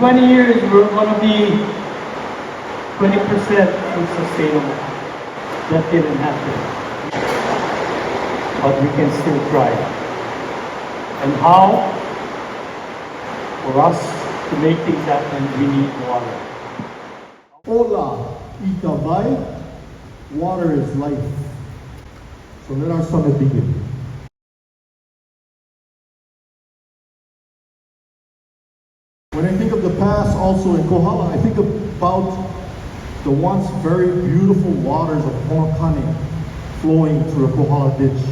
20 years, we're going to be 20% sustainable. That didn't happen. But we can still try. And how? For us to make things happen, we need water. Kohala DOA, water is life. So let our summit begin. When I think of the past also in Kohala, I think about the once very beautiful waters of Honokane flowing through the Kohala ditch.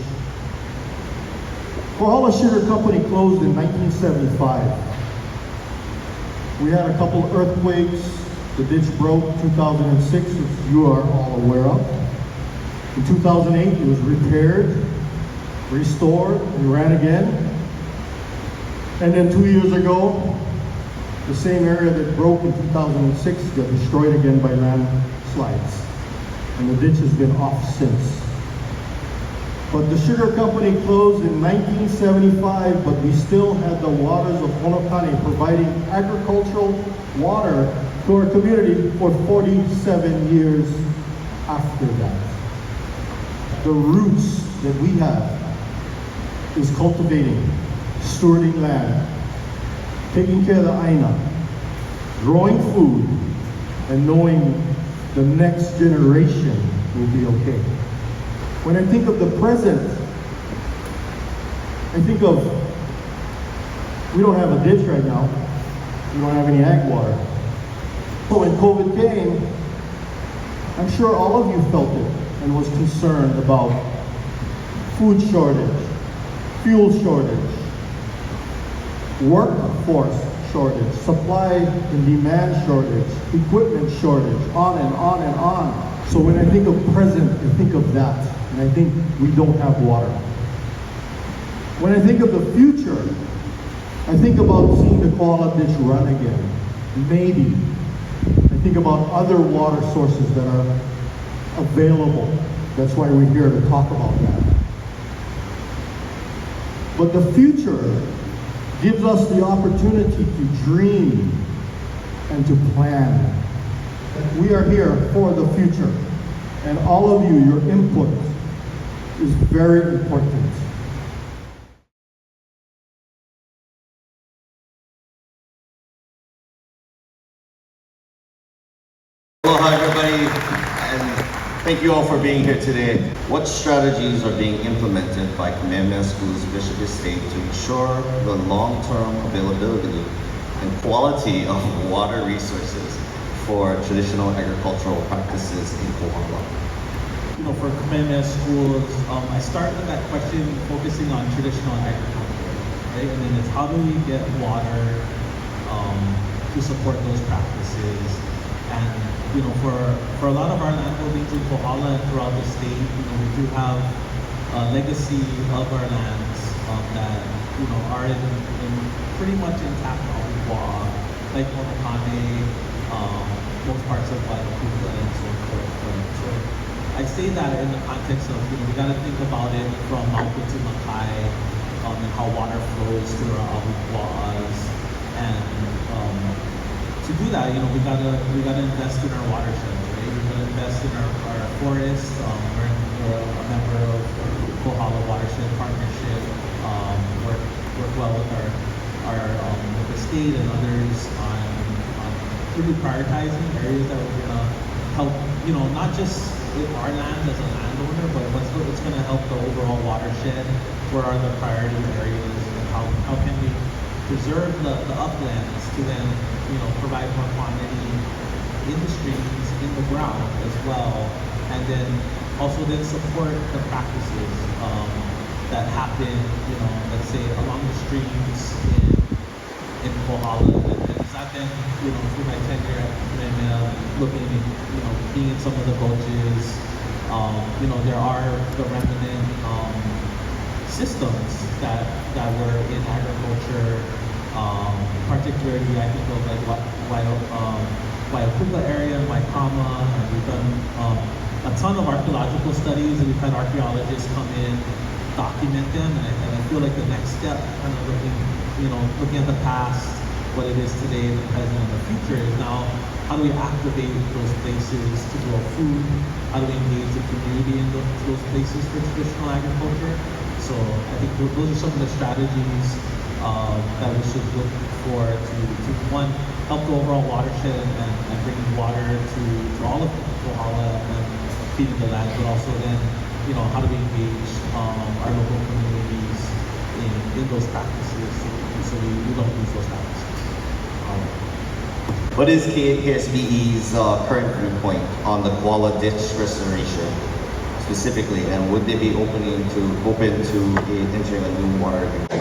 Kohala Sugar Company closed in 1975. We had a couple of earthquakes. The ditch broke 2006, as you are all aware of. In 2008, it was repaired, restored, and ran again. And then 2 years ago, the same area that broke in 2006 got destroyed again by landslides. And the ditch has been off since. But the sugar company closed in 1975, but we still had the waters of Honokane providing agricultural water to our community for 47 years after that. The roots that we have is cultivating, stewarding land, taking care of the aina, growing food, and knowing the next generation will be okay. When I think of the present, I think of, we don't have a ditch right now. We don't have any ag water. So when COVID came, I'm sure all of you felt it and was concerned about food shortage, fuel shortage, workforce shortage, supply and demand shortage, equipment shortage, on and on and on. So when I think of present, I think of that, and I think we don't have water. When I think of the future, I think about seeing the Kohala ditch run again. Maybe. I think about other water sources that are available. That's why we're here to talk about that. But the future gives us the opportunity to dream and to plan. We are here for the future. And all of you, your input is very important. Aloha everybody, and thank you all for being here today. What strategies are being implemented by Kamehameha Schools Bishop Estate to ensure the long-term availability and quality of water resources for traditional agricultural practices in Kohala? You know, for Kamehameha Schools, I start with that question focusing on traditional agriculture, right? And then it's how do we get water to support those practices? And you know, for a lot of our land holdings in Kohala and throughout the state, you know, we do have a legacy of our lands that you know are in pretty much intact Abarcar, like Honokane, most parts of Waimea and so forth. So I say that in the context of, you know, we got to think about it from Mauka to Makai, and how water flows through our Abarcars, and to do that, you know, we gotta invest in our watersheds, right? We gotta invest in our forests. We're a member of the Kohala Watershed Partnership. Work well with with the state and others on really prioritizing areas that we're gonna help. You know, not just with our land as a landowner, but what's gonna help the overall watershed. Where are the priority areas, and how can we preserve the uplands to then, you know, provide more quantity in the streams, in the ground as well, and then also then support the practices that happen, you know, let's say along the streams in Kohala. And it's not then, you know, through my tenure at Waimea, looking at, you know, being in some of the gulches, you know, there are the remnant systems that were in agriculture. Particularly, I think of like Waiakuka area and Waikama, and we've done a ton of archaeological studies, and we've had archaeologists come in, document them, and I feel like the next step, kind of looking at the past, what it is today, in the present, and the future is now how do we activate those places to grow food? How do we engage the community in those places for traditional agriculture? So I think those are some of the strategies that we should look for to one, help the overall watershed and bringing water to all of Kohala and feeding the land, but also then, how do we engage our local communities in those practices so we don't lose those practices. What is KSBE's current viewpoint on the Kohala ditch restoration specifically, and would they be open to entering a new water agreement?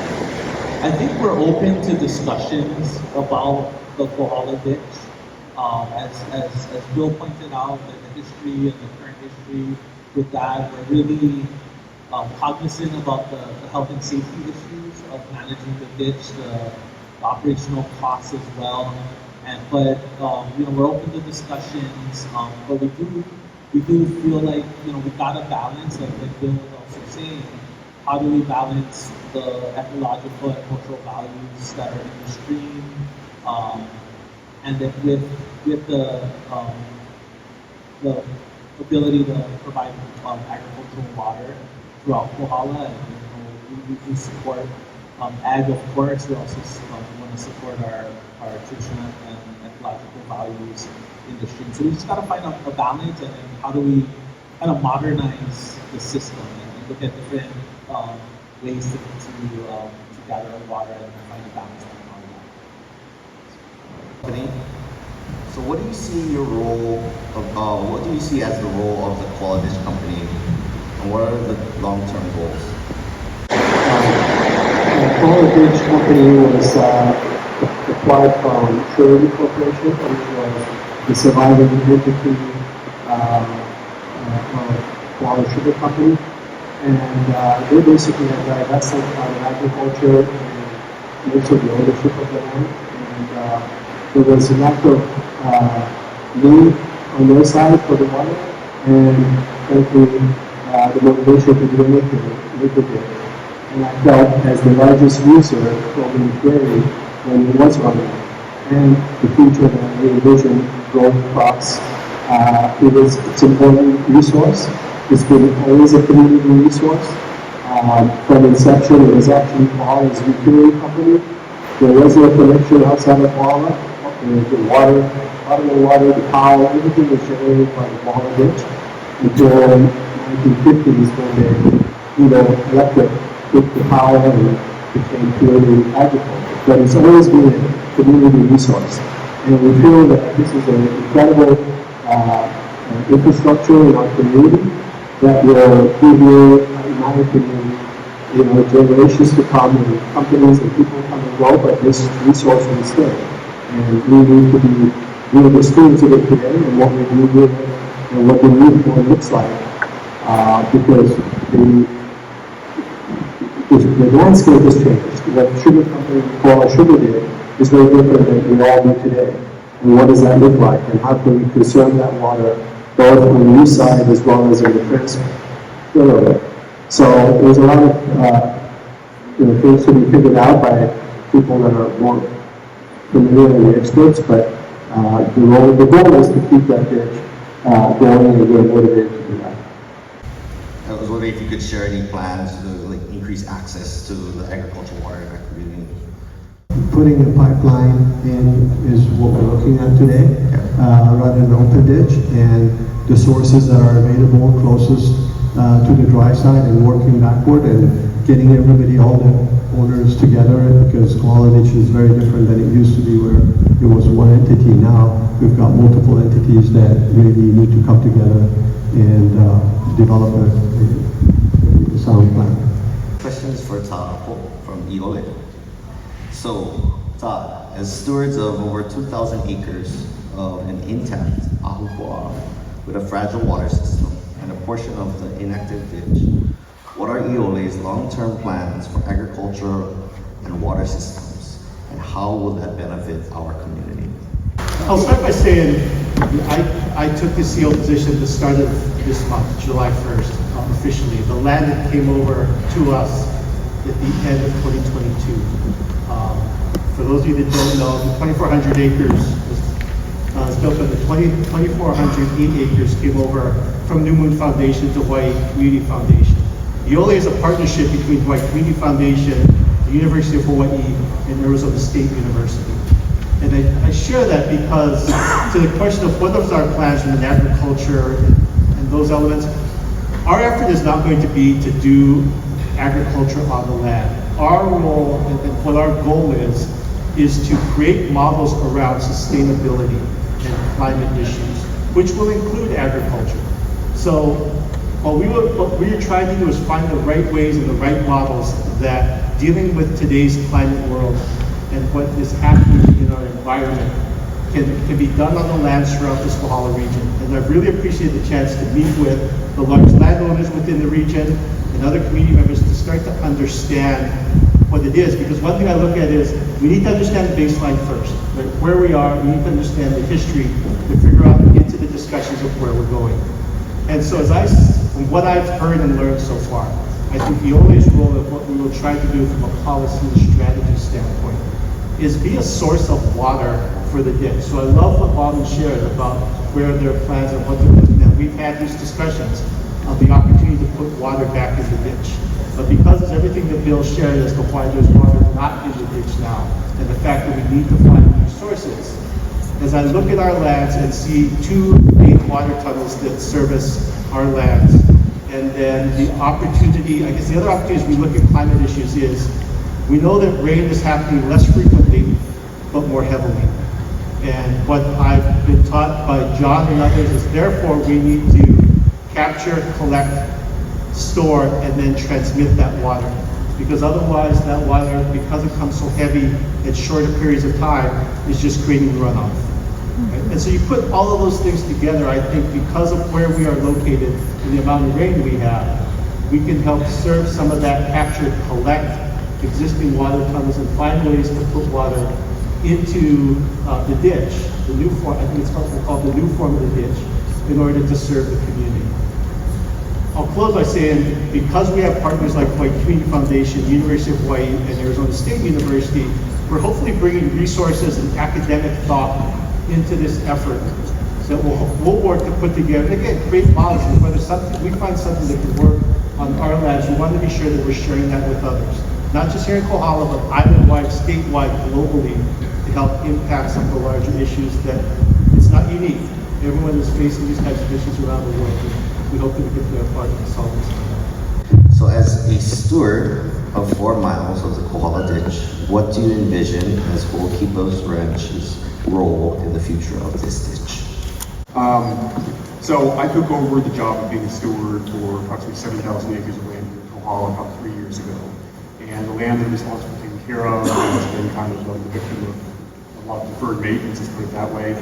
I think we're open to discussions about the Kohala ditch. As Bill pointed out, the history and the current history with that, we're really cognizant about the health and safety issues of managing the ditch, the operational costs as well. But we're open to discussions. But we do feel like we've got to balance, like Bill was also saying, how do we balance the ecological and cultural values that are in the stream, and then with the ability to provide agricultural water throughout Kohala, and we support ag, of course. We also want to support our traditional and ecological values in the stream. So we just got to find a balance, and then how do we kind of modernize the system and look at different ways to gather water and find a balance on all of that. So what do you see your role of, what do you see as the role of the Kohala Ditch Company, and what are the long-term goals? The Kohala Ditch Company was acquired from Trinity Corporation, which was the surviving entity of Kohala Sugar Company. And they basically had divested out of agriculture and most of the ownership of the land. And there was a lack of need on their side for the water, and frankly, the motivation to do anything liquidated. And I felt, as the largest user of dairy when it was running, and the future that we envisioned growing crops, it's an important resource. It's been always a community resource. From inception, it was actually Kohala's utility company. There was no connection outside of Kohala. The water, the power, everything was generated by the Kohala ditch until the 1950s when they, electric took the power and became purely agriculture. But it's always been a community resource. And we feel that this is an incredible infrastructure in our community that will give you, in my opinion, generations to come, and companies and people come and go, but this resource will stay. And we need to be the stewards of it today, and what we do with it, and what the need for it looks like. Because the landscape has changed. What the sugar company, Kohala Sugar, did is very different than we all do today. And what does that look like? And how can we conserve that water, both on the use side as well as in the transfer of it? So there's a lot of things to be figured out by people that are more familiar and the experts, but the goal is to keep that ditch going and get motivated to do that. I was wondering if you could share any plans to increase access to the agricultural water in our community. Putting a pipeline in is what we're looking at today, rather than an open ditch, and the sources that are available closest to the dry side, and working backward and getting everybody, all the owners together, because Kohala Ditch is very different than it used to be, where it was one entity. Now we've got multiple entities that really need to come together and develop a sound plan. Questions for Todd from Iole. So, Todd, as stewards of over 2,000 acres of an intact ahupua'a with a fragile water system and a portion of the inactive ditch, what are Iole's long-term plans for agriculture and water systems, and how will that benefit our community? I'll start by saying I took the CEO position at the start of this month, July 1st, officially. The land came over to us at the end of 2022. For those of you that don't know, the 2,400 acres was built on the 2,408 acres came over from New Moon Foundation to Hawaii Community Foundation. Iole is a partnership between Hawaii Community Foundation, the University of Hawaii, and Arizona State University. And I share that because to the question of what is our plans in agriculture and those elements, our effort is not going to be to do agriculture on the land. Our role and what our goal is to create models around sustainability and climate issues, which will include agriculture. So what we are trying to do is find the right ways and the right models that dealing with today's climate world and what is happening in our environment can be done on the lands throughout this Kohala region. And I really appreciate the chance to meet with the large landowners within the region and other community members to start to understand what it is. Because one thing I look at is we need to understand the baseline first, right? Where we are, we need to understand the history to figure out into the discussions of where we're going. And so from what I've heard and learned so far, I think the only role of what we will try to do from a policy and strategy standpoint is be a source of water for the ditch. So I love what Bob shared about where their plans and what they're looking at. We've had these discussions of the opportunity to put water back in the ditch. But because of everything that Bill shared as to why there's water not in the ditch now, and the fact that we need to find new sources, as I look at our lands and see two main water tunnels that service our lands, and then the opportunity, I guess the other opportunity as we look at climate issues is, we know that rain is happening less frequently, but more heavily. And what I've been taught by John and others is therefore we need to capture, collect, store, and then transmit that water. Because otherwise that water, because it comes so heavy at shorter periods of time, is just creating runoff. Right? And so you put all of those things together, I think because of where we are located and the amount of rain we have, we can help serve some of that capture, collect existing water tunnels and find ways to put water into the ditch, the new form, I think it's called the new form of the ditch, in order to serve the community. I'll close by saying, because we have partners like Hawaii Community Foundation, University of Hawaii, and Arizona State University, we're hopefully bringing resources and academic thought into this effort that we'll work to put together. And again, create models, and whether we find something that can work on our labs, we want to be sure that we're sharing that with others. Not just here in Kohala, but island-wide, statewide, globally, to help impact some of the larger issues that it's not unique. Everyone is facing these types of issues around the world. We hope that we can play a part in solving some of that. So as a steward of 4 miles of the Kohala Ditch, what do you envision as Goalkeepers Ranch's role in the future of this ditch? So I took over the job of being a steward for approximately 7,000 acres of land in Kohala about 3 years ago. And the land I'm responsible for taking care of has been kind of the victim of a lot of deferred maintenance, let's put it that way.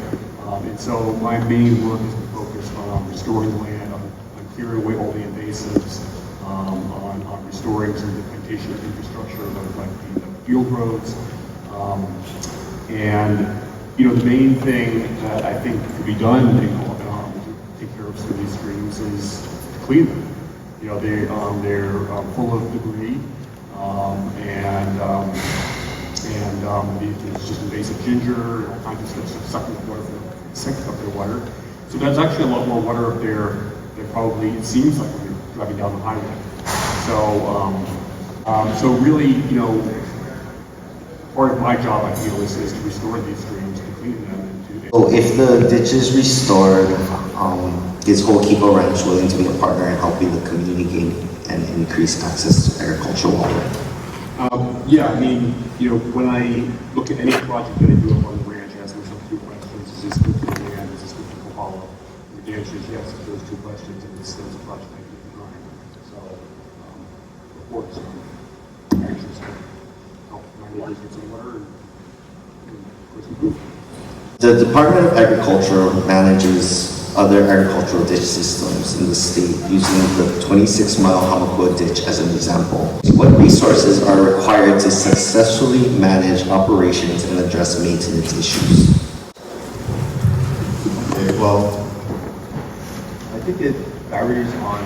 And so my main work has been focused on restoring the land, on clearing away all the invasives, on restoring some of the plantation infrastructure, like the field roads. And you know, the main thing that I think could be done to take care of some of these streams is to clean them. You know, they're full of debris. There's just invasive ginger and all kinds of stuff sucking up water, sucking up their water. So there's actually a lot more water up there than probably it seems like when you're driving down the highway. So really, you know, part of my job, I feel, is to restore these streams, to clean them, and to. So if the ditch is restored, is Goalkeeper Ranch willing to be a partner in helping the community gain and increase access to agricultural water? Yeah, I mean, you know, when I look at any project that I do up on the ranch, I ask myself 2 questions. Is this good for the land? Is this good for Kohala? And the answer is yes to those 2 questions, and it's a project I keep behind. So, of course, actions to help my neighbors get some water and of course improve. The Department of Agriculture manages other agricultural ditch systems in the state using the 26-mile Hamakua ditch as an example. What resources are required to successfully manage operations and address maintenance issues? Okay, well, I think it varies on,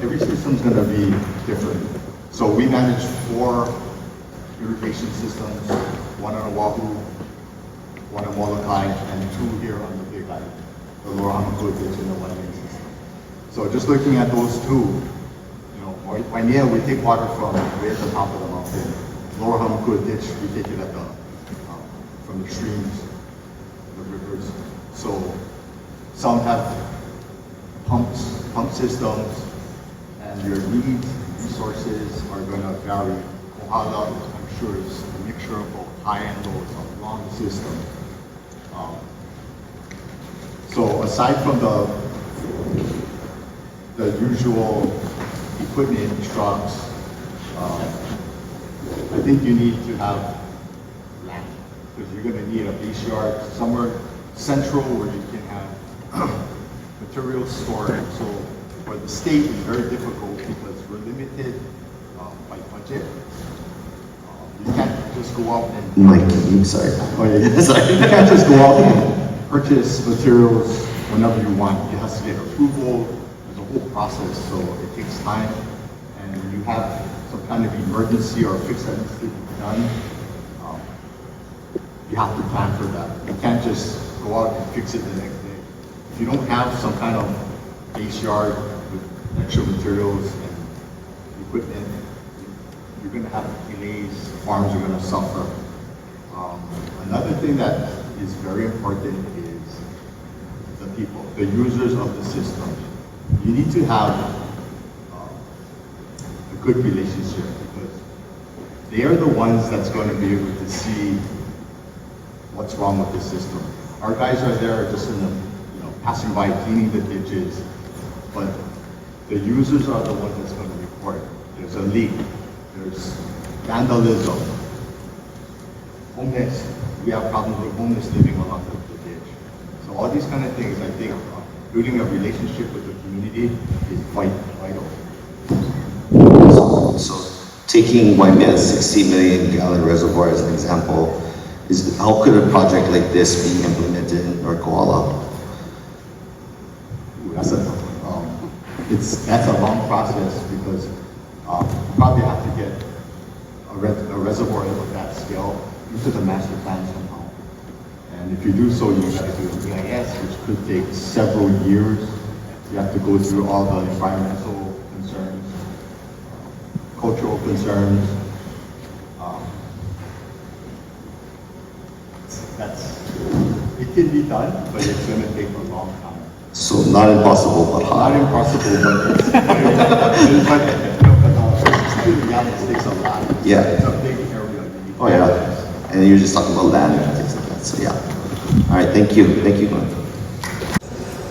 every system's going to be different. So we manage 4 irrigation systems, one on Oahu, one on Molokai, and two here on the Big Island, the Lower Hamakua Ditch and the Waimea system. So just looking at those two, you know, Waimea, we take water from way at the top of the mountain. Lower Hamakua Ditch, we take it at the, from the streams, the rivers. So some have pump systems, and your needs, resources are going to vary. Kohala, I'm sure, is a mixture of both high and low. It's a long system. So aside from the usual equipment, trucks, I think you need to have land, because you're going to need a base yard somewhere central where you can have materials stored. So for the state, it's very difficult because we're limited by budget. You can't just go out and... Mike, I'm sorry. Oh, yeah. Sorry. You can't just go out and purchase materials whenever you want. It has to get approval. There's a whole process, so it takes time. And when you have some kind of emergency or fix that needs to be done, you have to plan for that. You can't just go out and fix it the next day. If you don't have some kind of base yard with extra materials and equipment, you're going to have delays. Farms are going to suffer. Another thing that is very important is the people, the users of the system. You need to have a good relationship, because they are the ones that's going to be able to see what's wrong with the system. Our guys are there just in the, you know, passing by, cleaning the ditches, but the users are the ones that's going to report. There's a leak, there's vandalism, homeless. We have problems with homeless living along the ditch. So all these kind of things, I think, building a relationship with the community is quite vital. So taking Waimea's 60 million gallon reservoir as an example, how could a project like this be implemented in North Kohala? That's a long process, because you probably have to get a reservoir of that scale into the master plan somehow. And if you do so, you got to do an EIS, which could take several years. You have to go through all the environmental concerns, cultural concerns. It can be done, but it's going to take a long time. So not impossible, but hard. Not impossible, but it's, it takes a lot. Yeah. It's a big area. Oh yeah, and you're just talking about land and things like that, so yeah. All right, thank you, Glenn.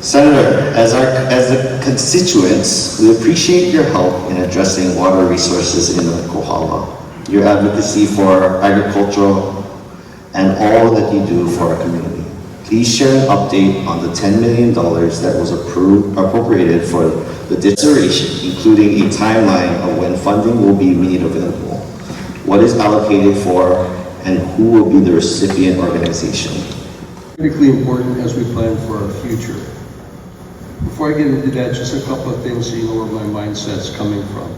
Senator, as the constituents, we appreciate your help in addressing water resources in North Kohala, your advocacy for agricultural, and all that you do for our community. Please share an update on the $10 million that was appropriated for the restoration, including a timeline of when funding will be made available. What is allocated for, and who will be the recipient organization? Critically important as we plan for our future. Before I get into that, just a couple of things so you know where my mindset's coming from.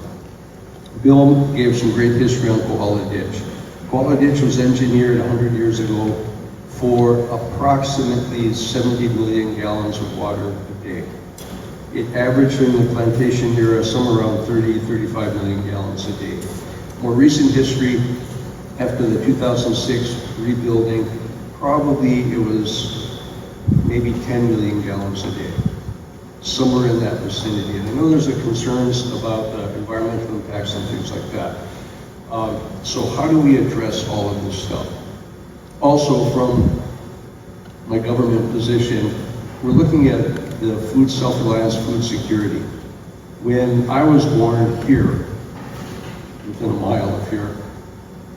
Bill gave some great history on Kohala Ditch. Kohala Ditch was engineered 100 years ago for approximately 70 million gallons of water a day. It averaged during the plantation era somewhere around 35 million gallons a day. More recent history, after the 2006 rebuilding, probably it was maybe 10 million gallons a day, somewhere in that vicinity. And I know there's concerns about environmental impacts and things like that. So how do we address all of this stuff? Also, from my government position, we're looking at the food self-reliance, food security. When I was born here, within a mile of here,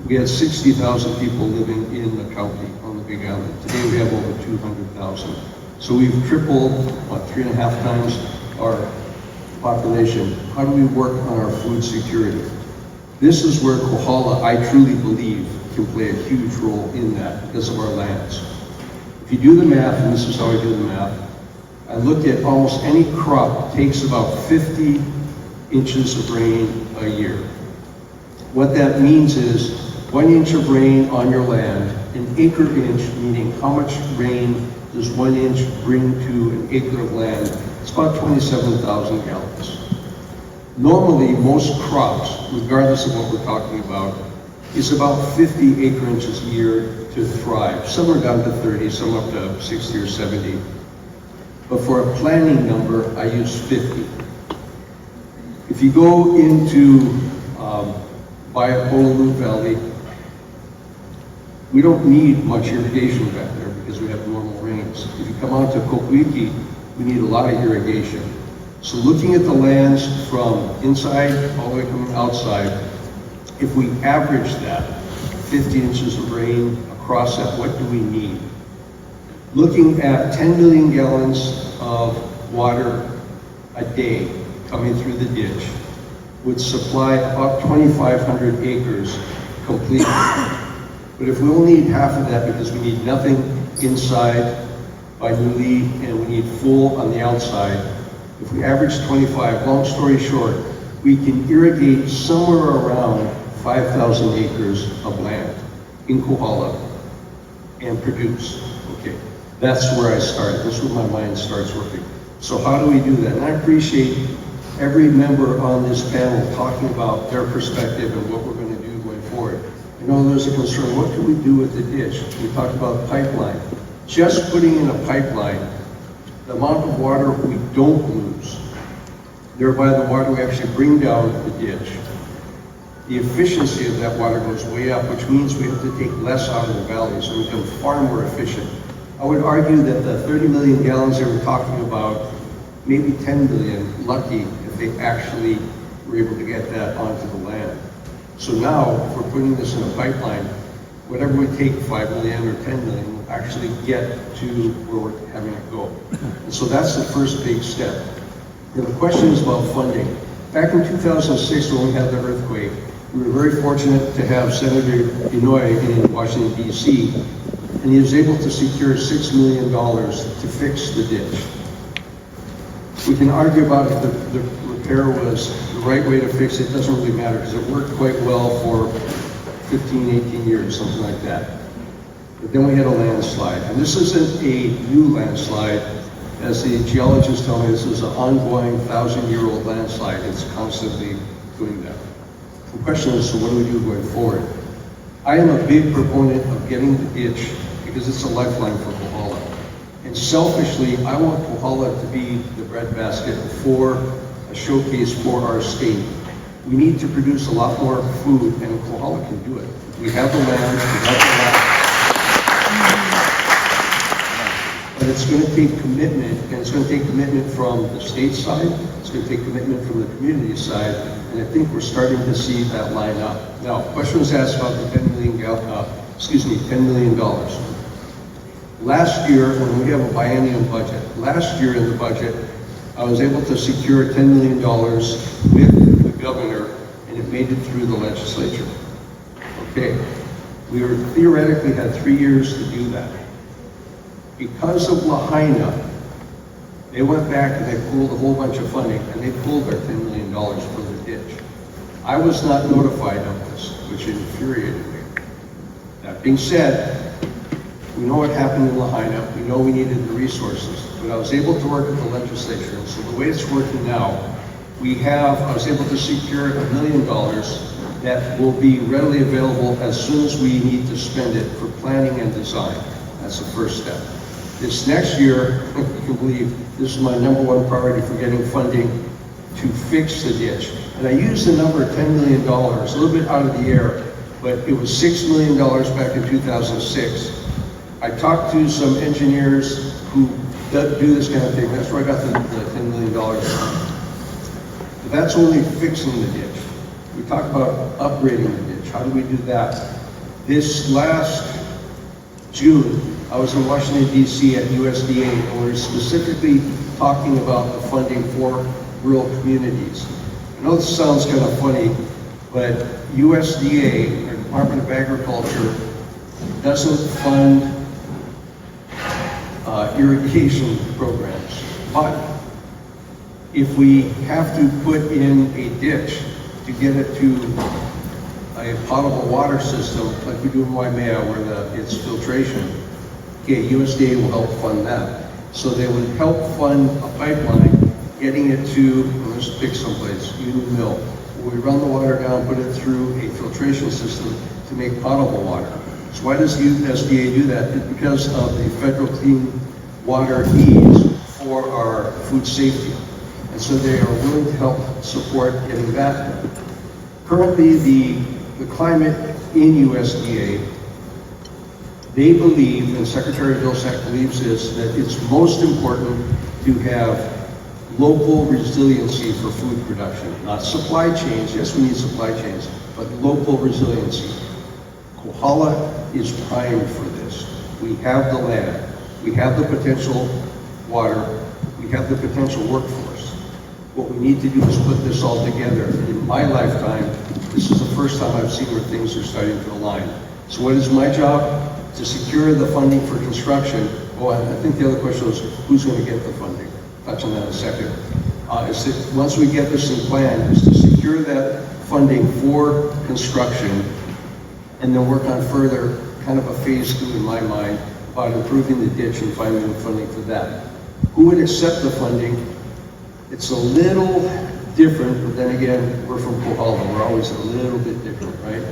we had 60,000 people living in the county on the Big Island. Today we have over 200,000. So we've tripled, 3.5 times our population. How do we work on our food security? This is where Kohala, I truly believe, can play a huge role in that because of our lands. If you do the math, and this is how I do the math, I look at almost any crop takes about 50 inches of rain a year. What that means is 1 inch of rain on your land, an acre inch, meaning how much rain does 1 inch bring to an acre of land? It's about 27,000 gallons. Normally, most crops, regardless of what we're talking about, is about 50 acre inches a year to thrive. Some are down to 30, some up to 60 or 70. But for a planning number, I use 50. If you go into Iole Valley, we don't need much irrigation back there because we have normal rains. If you come out to Kohala, we need a lot of irrigation. So looking at the lands from inside all the way coming outside, if we average that, 50 inches of rain across that, what do we need? Looking at 10 million gallons of water a day coming through the ditch would supply about 2,500 acres completely. But if we only need half of that because we need nothing inside by newly and we need full on the outside, if we average 25, long story short, we can irrigate somewhere around 5,000 acres of land in Kohala and produce. Okay, that's where I started. This is where my mind starts working. So how do we do that? And I appreciate every member on this panel talking about their perspective and what we're going to do going forward. I know there's a concern, what can we do with the ditch? We talked about pipeline. Just putting in a pipeline, the amount of water we don't lose, thereby the water we actually bring down the ditch, the efficiency of that water goes way up, which means we have to take less out of the valley, so we become far more efficient. I would argue that the 30 million gallons they were talking about, maybe 10 million, lucky if they actually were able to get that onto the land. So now, if we're putting this in a pipeline, whatever we take, 5 million or 10 million, will actually get to where we're having it go. And so that's the first big step. And the question is about funding. Back in 2006, when we had the earthquake, we were very fortunate to have Senator Inouye in Washington, D.C., and he was able to secure $6 million to fix the ditch. We can argue about if the repair was the right way to fix it. It doesn't really matter because it worked quite well for 15, 18 years, something like that. But then we had a landslide. And this isn't a new landslide. As the geologists tell me, this is an ongoing 1,000-year-old landslide. It's constantly doing that. The question is, so what do we do going forward? I am a big proponent of getting the ditch because it's a lifeline for Kohala. And selfishly, I want Kohala to be the breadbasket for a showcase for our state. We need to produce a lot more food, and Kohala can do it. We have the land, we have the land. But it's going to take commitment, and it's going to take commitment from the state side, it's going to take commitment from the community side, and I think we're starting to see that line up. Now, question was asked about the $10 million. Last year, when we have a biennium budget, last year in the budget, I was able to secure $10 million with the governor, and it made it through the legislature. Okay, we were theoretically had 3 years to do that. Because of Lahaina, they went back and they pulled a whole bunch of funding, and they pulled their $10 million for the ditch. I was not notified of this, which infuriated me. That being said, we know what happened in Lahaina. We know we needed the resources, but I was able to work with the legislature. And so the way it's working now, I was able to secure $1 million that will be readily available as soon as we need to spend it for planning and design. That's the first step. This next year, you can believe, this is my #1 priority for getting funding to fix the ditch. And I used the number $10 million, a little bit out of the air, but it was $6 million back in 2006. I talked to some engineers who do this kind of thing. That's where I got the $10 million from. But that's only fixing the ditch. We talked about upgrading the ditch. How do we do that? This last June, I was in Washington, D.C. at USDA, and we were specifically talking about the funding for rural communities. I know this sounds kind of funny, but USDA, or Department of Agriculture, doesn't fund irrigation programs. But if we have to put in a ditch to get it to a potable water system like we do in Waimea where it's filtration, okay, USDA will help fund that. So they would help fund a pipeline, getting it to, let's pick someplace, Union Mill, where we run the water down, put it through a filtration system to make potable water. So why does USDA do that? It's because of the federal clean water needs for our food safety. And so they are willing to help support getting that done. Currently, the climate in USDA, they believe, and Secretary Vilsack believes this, that it's most important to have local resiliency for food production, not supply chains. Yes, we need supply chains, but local resiliency. Kohala is primed for this. We have the land, we have the potential water, we have the potential workforce. What we need to do is put this all together. In my lifetime, this is the first time I've seen where things are starting to align. So what is my job? To secure the funding for construction. Oh, I think the other question was, who's going to get the funding? Touch on that in a second. Is that once we get this in plan, is to secure that funding for construction and then work on further, kind of a phase 2 in my mind, about improving the ditch and finding the funding for that. Who would accept the funding? It's a little different, but then again, we're from Kohala. We're always a little bit different, right?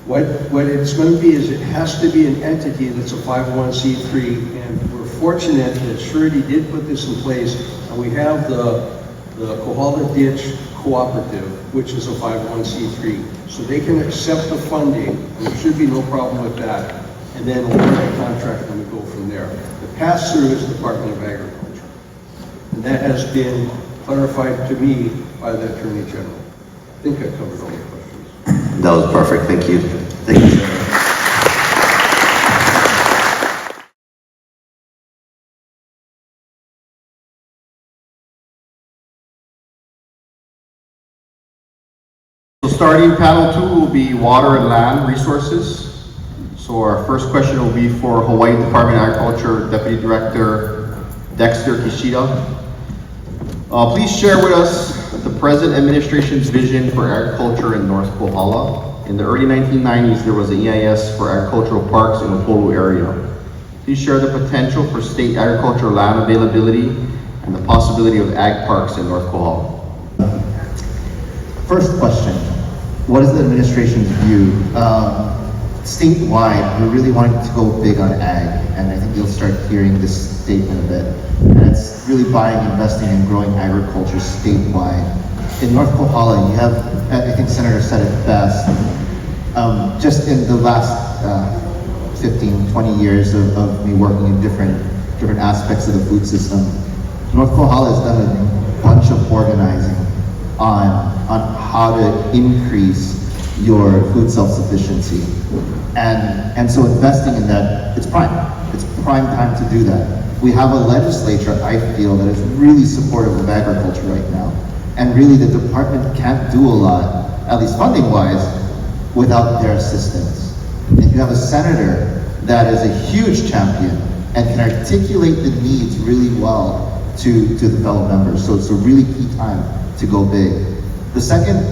What it's going to be is it has to be an entity that's a 501c3, and we're fortunate that Surety did put this in place, and we have the Kohala Ditch Cooperative, which is a 501c3. So they can accept the funding, and there should be no problem with that, and then award the contract and we go from there. The pass-through is the Department of Agriculture, and that has been clarified to me by the Attorney General. I think I covered all the questions. That was perfect. Thank you. Thank you, sir. So starting panel 2 will be water and land resources. So our first question will be for Hawaii Department of Agriculture Deputy Director Dexter Kishida. Please share with us the present administration's vision for agriculture in North Kohala. In the early 1990s, there was an EIS for agricultural parks in the Polu area. Please share the potential for state agricultural land availability and the possibility of ag parks in North Kohala. First question, what is the administration's view? Statewide, we're really wanting to go big on ag, and I think you'll start hearing this statement a bit. And it's really buying, investing, and growing agriculture statewide. In North Kohala, you have, I think Senator said it best, just in the last 15, 20 years of me working in different aspects of the food system, North Kohala has done a bunch of organizing on how to increase your food self-sufficiency. And so investing in that, it's prime time to do that. We have a legislature, I feel, that is really supportive of agriculture right now. And really the department can't do a lot, at least funding-wise, without their assistance. And you have a senator that is a huge champion and can articulate the needs really well to the fellow members. So it's a really key time to go big. The second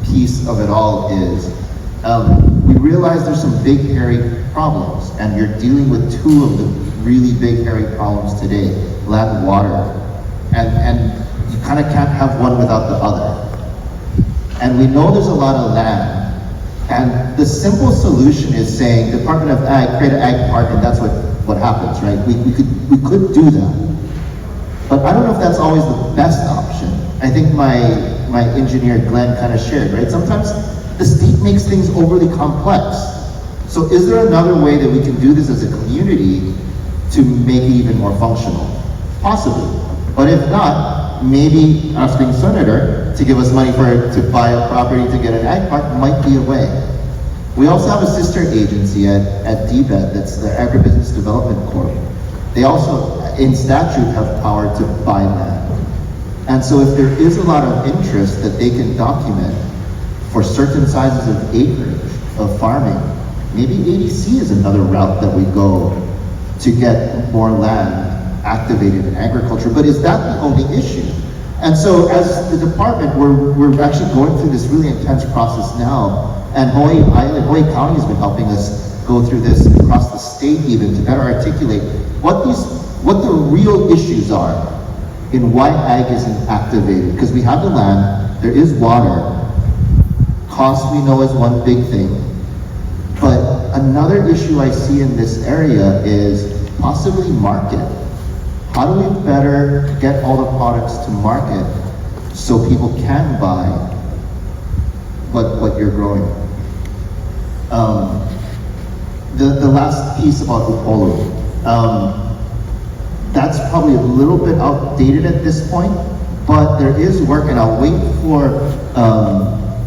piece of it all is we realize there's some big, hairy problems, and you're dealing with two of the really big, hairy problems today, land and water. And you kind of can't have one without the other. And we know there's a lot of land. And the simple solution is saying, Department of Ag, create an ag park, and that's what happens, right? We could do that. But I don't know if that's always the best option. I think my engineer Glenn kind of shared, right? Sometimes the state makes things overly complex. So is there another way that we can do this as a community to make it even more functional? Possibly. But if not, maybe asking Senator to give us money to buy a property to get an ag park might be a way. We also have a sister agency at Dept, that's the Agribusiness Development Corp. They also, in statute, have power to buy land. And so if there is a lot of interest that they can document for certain sizes of acreage of farming, maybe ADC is another route that we go to get more land activated in agriculture. But is that the only issue? And so as the department, we're actually going through this really intense process now, And Hawaii County has been helping us go through this across the state even to better articulate what the real issues are in why ag isn't activated. Because we have the land, there is water, cost we know is one big thing, but another issue I see in this area is possibly market. How do we better get all the products to market so people can buy what you're growing? The last piece about Upolu, that's probably a little bit outdated at this point, but there is work, and I'll wait for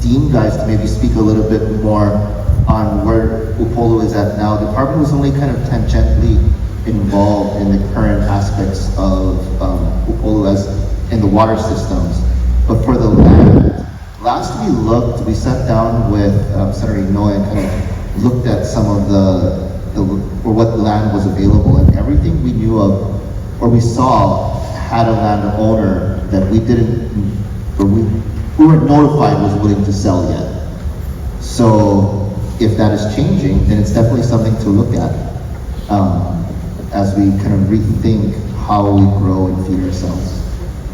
Dean guys to maybe speak a little bit more on where Upolu is at now. The department was only kind of tangentially involved in the current aspects of Upolu as in the water systems. But for the land, last we sat down with Senator Inoue and kind of looked at some of or what land was available, and everything we knew of or we saw had a landowner that we weren't notified was willing to sell yet. So if that is changing, then it's definitely something to look at as we kind of rethink how we grow and feed ourselves.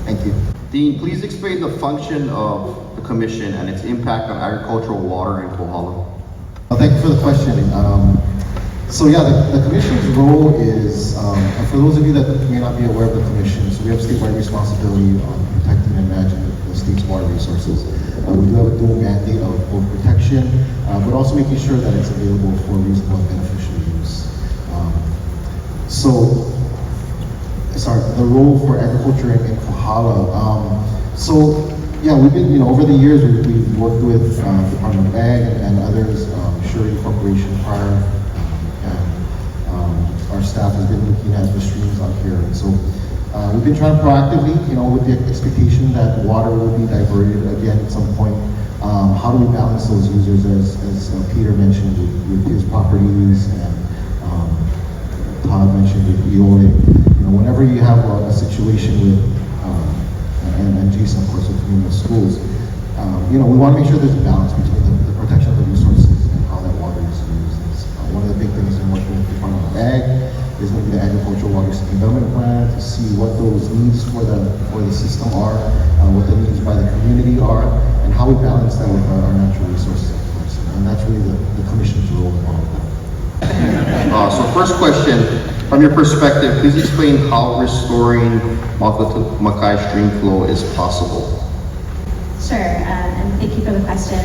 Thank you. Dean, please explain the function of the commission and its impact on agricultural water in Kohala. Well, thank you for the question. So yeah, the commission's role is, for those of you that may not be aware of the commission, so we have statewide responsibility on protecting and managing the state's water resources. We do have a dual mandate of both protection, but also making sure that it's available for reasonable and beneficial use. The role for agriculture in Kohala. So yeah, we've been, over the years, we've worked with Department of Ag and others, Surety Corporation prior, and our staff has been looking at the streams out here. And so we've been trying proactively, with the expectation that water will be diverted again at some point. How do we balance those users, as Peter mentioned, with his properties, and Todd mentioned with Iole. Whenever you have a situation with, and Jason, of course, with Kamehameha Schools, we want to make sure there's a balance between the protection of the resources and how that water is used. One of the big things in working with the Department of Ag is going to be the agricultural water system development plan to see what those needs for the system are, what the needs by the community are, and how we balance that with our natural resources, of course. And that's really the commission's role in all of that. So first question, from your perspective, please explain how restoring Makai stream flow is possible. Sure, and thank you for the question.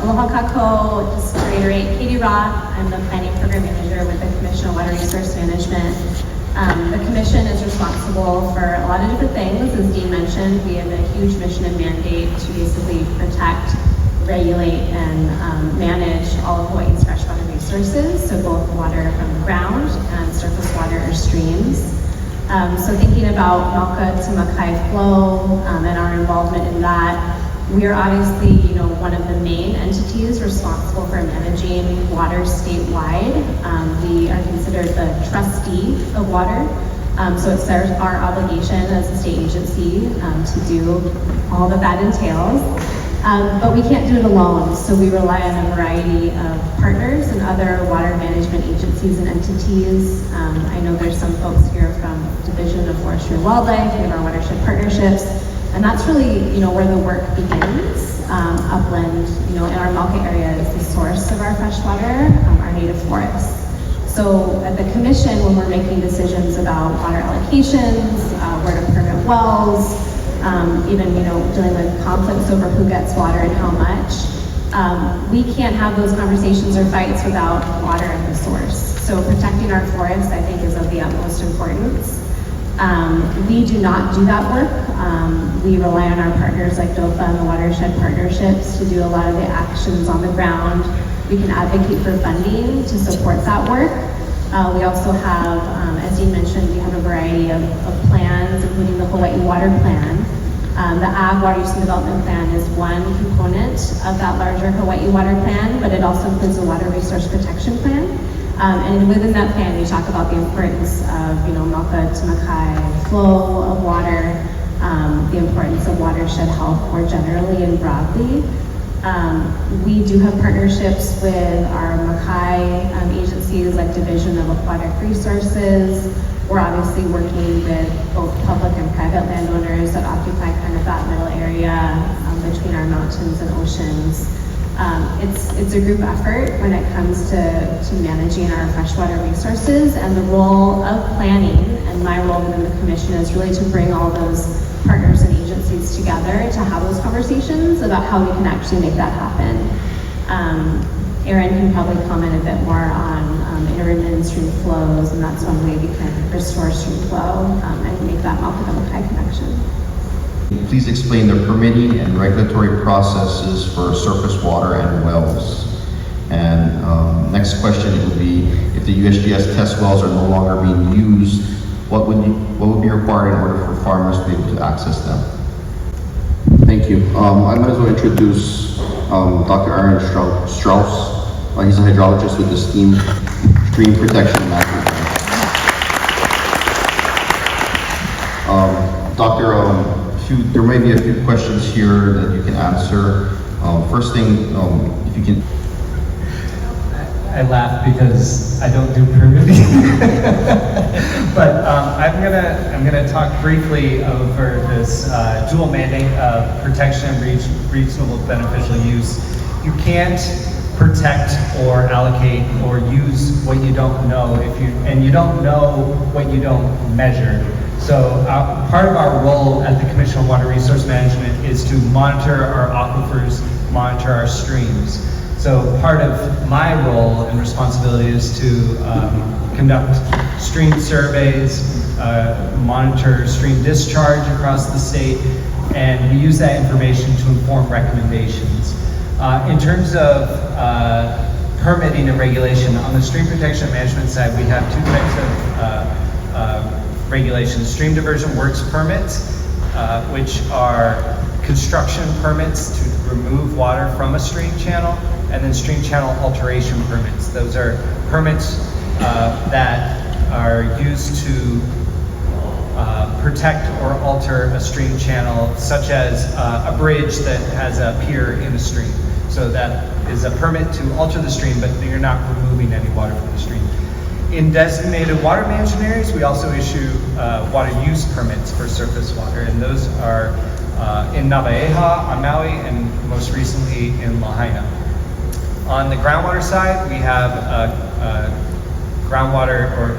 Aloha kako, just to reiterate, Katie Roth, I'm the Planning Program Manager with the Commission on Water Resource Management. The Commission is responsible for a lot of different things. As Dean mentioned, we have a huge mission and mandate to basically protect, regulate, and manage all of Hawaii's freshwater resources, so both water from the ground and surface water or streams. So thinking about Mauka to Makai flow and our involvement in that, we are obviously, one of the main entities responsible for managing water statewide. We are considered the trustee of water. So it's our obligation as a state agency to do all that entails. But we can't do it alone, so we rely on a variety of partners and other water management agencies and entities. I know there's some folks here from Division of Forestry and Wildlife, we have our watershed partnerships, and that's really, where the work begins. Upland, in our Mauka area is the source of our fresh water, our native forests. So at the commission, when we're making decisions about water allocations, where to permit wells, even dealing with conflicts over who gets water and how much, we can't have those conversations or fights without water at the source. So protecting our forests, I think, is of the utmost importance. We do not do that work. We rely on our partners like DOPA and the watershed partnerships to do a lot of the actions on the ground. We can advocate for funding to support that work. We also have, as Dean mentioned, we have a variety of plans, including the Hawaii Water Plan. The Ag Water Use and Development Plan is one component of that larger Hawaii Water Plan, but it also includes a Water Resource Protection Plan. And within that plan, we talk about the importance of, Mauka to Makai flow of water, the importance of watershed health more generally and broadly. We do have partnerships with our Makai agencies like Division of Aquatic Resources. We're obviously working with both public and private landowners that occupy kind of that middle area between our mountains and oceans. It's a group effort when it comes to managing our freshwater resources, and the role of planning and my role within the commission is really to bring all those partners and agencies together to have those conversations about how we can actually make that happen. Aaron can probably comment a bit more on intermittent stream flows, and that's one way we can restore stream flow and make that mouth of the Makai connection. Please explain the permitting and regulatory processes for surface water and wells. And next question would be, if the USGS test wells are no longer being used, what would be required in order for farmers to be able to access them? Thank you. I might as well introduce Dr. Aaron Strauss. He's a hydrologist with the Stream Protection Management. Doctor, there may be a few questions here that you can answer. First thing, if you can. I laugh because I don't do permitting. But I'm gonna talk briefly over this dual mandate of protection and reasonable beneficial use. You can't protect or allocate or use what you don't know and you don't know what you don't measure. So part of our role at the Commission on Water Resource Management is to monitor our aquifers, monitor our streams. So part of my role and responsibility is to conduct stream surveys, monitor stream discharge across the state, and we use that information to inform recommendations. In terms of permitting and regulation, on the stream protection and management side, we have two types of regulations. Stream diversion works permits, which are construction permits to remove water from a stream channel, and then stream channel alteration permits. Those are permits that are used to protect or alter a stream channel, such as a bridge that has a pier in a stream. So that is a permit to alter the stream, but you're not removing any water from the stream. In designated water management areas, we also issue water use permits for surface water, and those are in Navaeha, on Maui, and most recently in Lahaina. On the groundwater side, we have groundwater or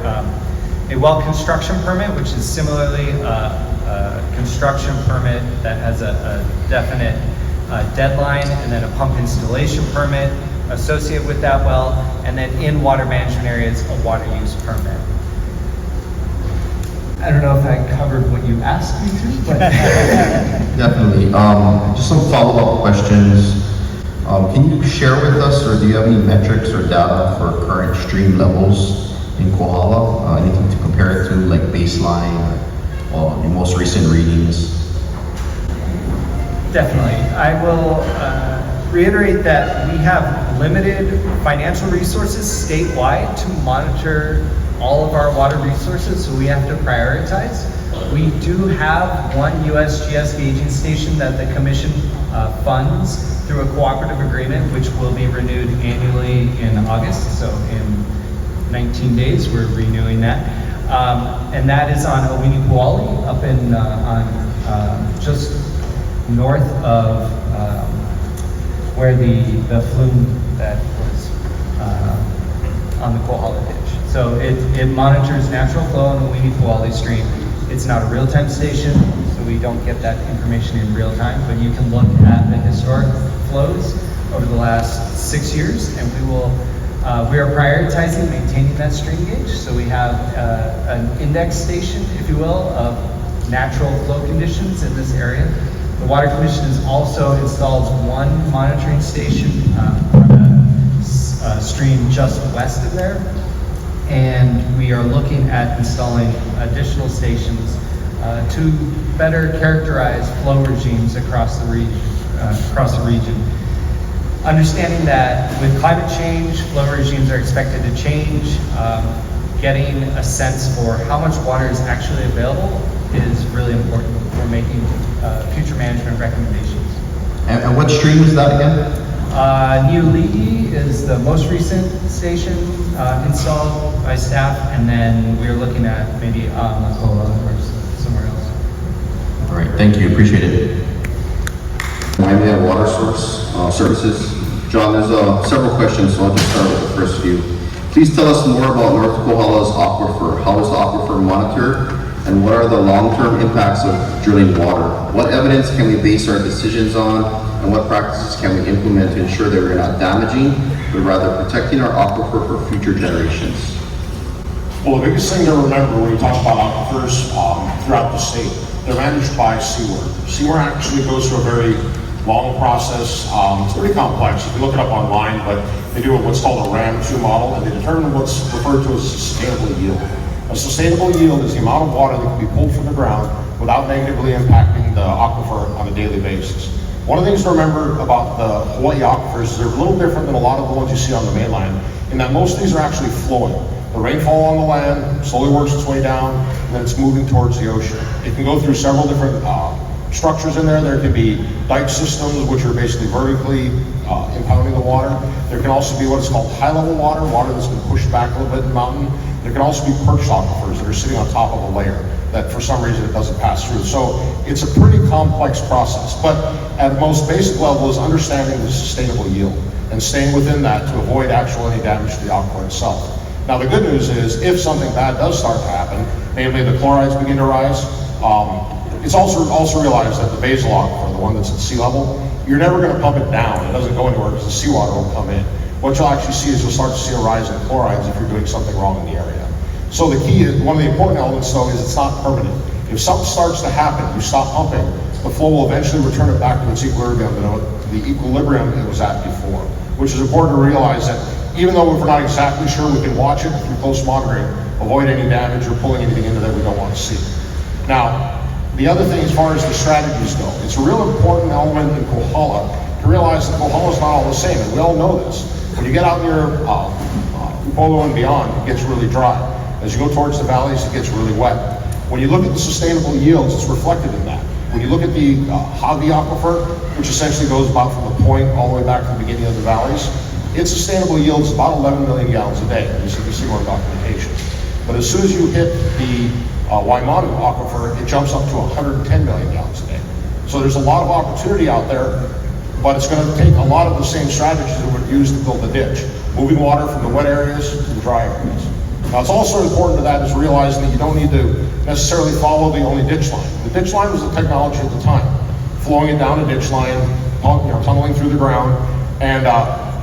a well construction permit, which is similarly a construction permit that has a definite deadline, and then a pump installation permit associated with that well, and then in water management areas, a water use permit. I don't know if I covered what you asked me to, but Definitely. Just some follow-up questions. Can you share with us, or do you have any metrics or data for current stream levels in Kohala? Anything to compare it to, like baseline or the most recent readings? Definitely. I will reiterate that we have limited financial resources statewide to monitor all of our water resources, so we have to prioritize. We do have one USGS gauging station that the Commission funds through a cooperative agreement, which will be renewed annually in August. So in 19 days, we're renewing that. And that is on Owinipuali, up in just north of where the flume that was on the Kohala ditch. So it monitors natural flow on the Owinipuali stream. It's not a real-time station, so we don't get that information in real time, but you can look at the historic flows over the last 6 years, and we are prioritizing maintaining that stream gauge. So we have an index station, if you will, of natural flow conditions in this area. The Water Commission has also installed one monitoring station on a stream just west of there. And we are looking at installing additional stations to better characterize flow regimes across the region. Understanding that with climate change, flow regimes are expected to change. Getting a sense for how much water is actually available is really important for making future management recommendations. And what stream is that again? Iole is the most recent station installed by staff, and then we're looking at maybe Kohala or somewhere else. All right, thank you, appreciate it. Waimea water source services. John, there's several questions, so I'll just start with the first few. Please tell us more about North Kohala's aquifer. How is the aquifer monitored, and what are the long-term impacts of drilling water? What evidence can we base our decisions on, and what practices can we implement to ensure that we're not damaging, but rather protecting our aquifer for future generations? Well, the biggest thing to remember when you talk about aquifers throughout the state, they're managed by SeaWorld. SeaWorld actually goes through a very long process. It's pretty complex. You can look it up online, but they do what's called a RAM2 model, and they determine what's referred to as a sustainable yield. A sustainable yield is the amount of water that can be pulled from the ground without negatively impacting the aquifer on a daily basis. One of the things to remember about the Hawaii aquifers is they're a little different than a lot of the ones you see on the mainland, in that most of these are actually flowing. The rainfall on the land slowly works its way down, and then it's moving towards the ocean. It can go through several different structures in there. There can be dike systems, which are basically vertically impounding the water. There can also be what is called high-level water, water that's been pushed back a little bit in the mountain. There can also be perched aquifers that are sitting on top of a layer that for some reason it doesn't pass through. So it's a pretty complex process, but at the most basic level is understanding the sustainable yield and staying within that to avoid any damage to the aquifer itself. Now the good news is if something bad does start to happen, namely the chlorides begin to rise, it's also realized that the basal aquifer, the one that's at sea level, you're never going to pump it down. It doesn't go anywhere because the seawater will come in. What you'll actually see is you'll start to see a rise in chlorides if you're doing something wrong in the area. So the key is, one of the important elements though, is it's not permanent. If something starts to happen, you stop pumping, the flow will eventually return it back to its equilibrium, the equilibrium it was at before. Which is important to realize that even though we're not exactly sure, we can watch it through close monitoring, avoid any damage or pulling anything into that we don't want to see. Now, the other thing as far as the strategies go, it's a real important element in Kohala to realize that Kohala is not all the same, and we all know this. When you get out near Upolu and beyond, it gets really dry. As you go towards the valleys, it gets really wet. When you look at the sustainable yields, it's reflected in that. When you look at the Hawai'i aquifer, which essentially goes about from the point all the way back to the beginning of the valleys, its sustainable yield is about 11 million gallons a day. This is the SeaWorld documentation. But as soon as you hit the Waimea aquifer, it jumps up to 110 million gallons a day. So there's a lot of opportunity out there, but it's going to take a lot of the same strategies that were used to build the ditch, moving water from the wet areas to the dry areas. Now, it's also important to that is realizing that you don't need to necessarily follow the only ditch line. The ditch line was the technology at the time, flowing it down a ditch line, tunneling through the ground. And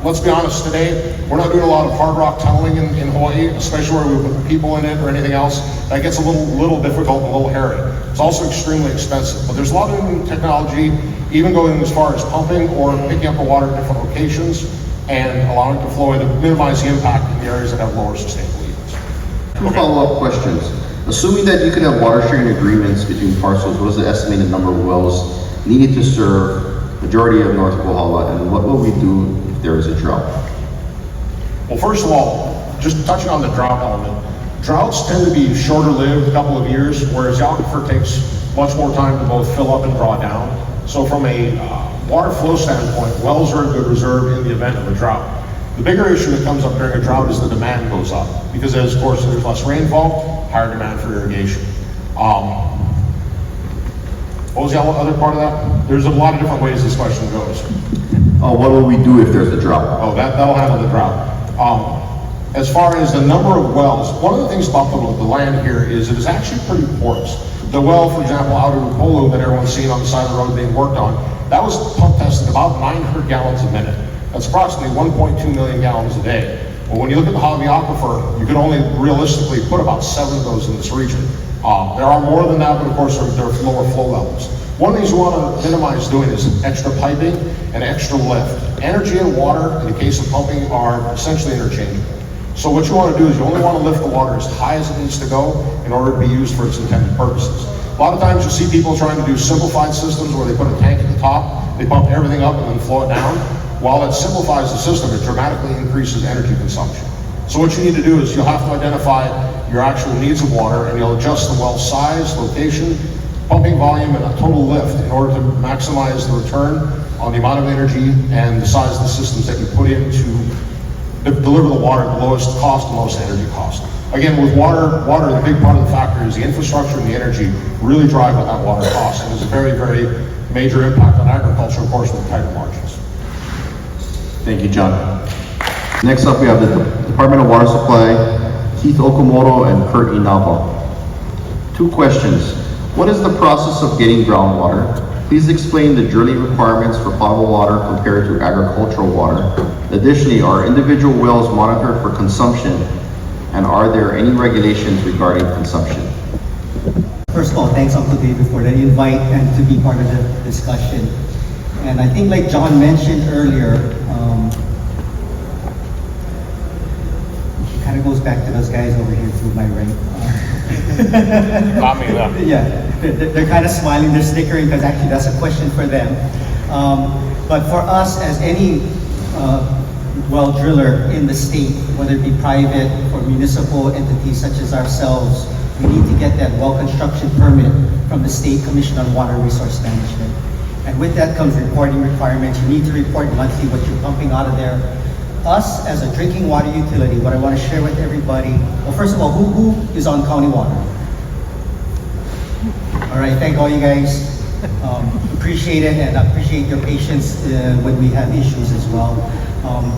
let's be honest, today, we're not doing a lot of hard rock tunneling in Hawaii, especially where we put people in it or anything else. That gets a little difficult and a little hairy. It's also extremely expensive. But there's a lot of new technology, even going as far as pumping or picking up the water at different locations and allowing it to flow in to minimize the impact in the areas that have lower sustainable yields. Two follow-up questions. Assuming that you could have water sharing agreements between parcels, what is the estimated number of wells needed to serve majority of North Kohala, and what will we do if there is a drought? Well, first of all, just touching on the drought element, droughts tend to be shorter lived, a couple of years, whereas the aquifer takes much more time to both fill up and draw down. So from a water flow standpoint, wells are a good reserve in the event of a drought. The bigger issue that comes up during a drought is the demand goes up, because as of course there's less rainfall, higher demand for irrigation. What was the other part of that? There's a lot of different ways this question goes. What will we do if there's a drought? Oh, that'll handle the drought. As far as the number of wells, one of the things about the land here is it is actually pretty porous. The well, for example, out in Upolu that everyone's seen on the side of the road being worked on, that was pump tested about 900 gallons a minute. That's approximately 1.2 million gallons a day. Well, when you look at the Hawai'i aquifer, you can only realistically put about 7 of those in this region. There are more than that, but of course there are lower flow levels. One of the things we want to minimize doing is extra piping and extra lift. Energy and water, in the case of pumping, are essentially interchangeable. So what you want to do is you only want to lift the water as high as it needs to go in order to be used for its intended purposes. A lot of times you see people trying to do simplified systems where they put a tank at the top, they pump everything up and then flow it down. While it simplifies the system, it dramatically increases energy consumption. So what you need to do is you'll have to identify your actual needs of water, and you'll adjust the well size, location, pumping volume and a total lift in order to maximize the return on the amount of energy and the size of the systems that you put in to deliver the water at the lowest cost and lowest energy cost. Again, with water, the big part of the factor is the infrastructure and the energy really drive what that water costs, and there's a very, very major impact on agriculture, of course, with tighter margins. Thank you, John. Next up, we have the Department of Water Supply, Keith Okamoto and Kurt Inaba. 2 questions. What is the process of getting groundwater? Please explain the drilling requirements for potable water compared to agricultural water. Additionally, are individual wells monitored for consumption, and are there any regulations regarding consumption? First of all, thanks Uncle David for the invite and to be part of the discussion. And I think like John mentioned earlier, it kind of goes back to those guys over here to my right. Not me, though. Yeah, they're kind of smiling, they're snickering because actually that's a question for them. But for us, as any well driller in the state, whether it be private or municipal entities such as ourselves, we need to get that well construction permit from the State Commission on Water Resource Management. And with that comes reporting requirements. You need to report monthly what you're pumping out of there. Us as a drinking water utility, what I want to share with everybody, well, first of all, who is on county water? All right, thank all you guys. Appreciate it, and appreciate your patience when we have issues as well.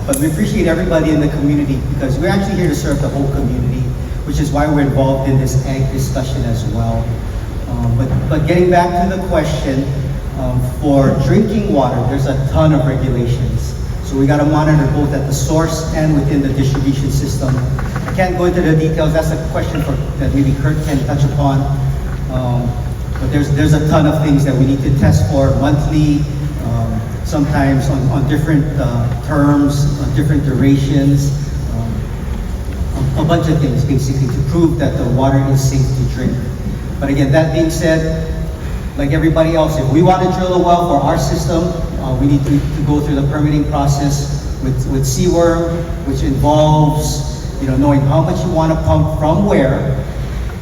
But we appreciate everybody in the community because we're actually here to serve the whole community, which is why we're involved in this ag discussion as well. But getting back to the question, for drinking water, there's a ton of regulations. So we got to monitor both at the source and within the distribution system. I can't go into the details. That's a question that maybe Kurt can touch upon. But there's a ton of things that we need to test for monthly, sometimes on different terms, on different durations, a bunch of things basically to prove that the water is safe to drink. But again, that being said, like everybody else, if we want to drill a well for our system, we need to go through the permitting process with CWERM, which involves knowing how much you want to pump from where,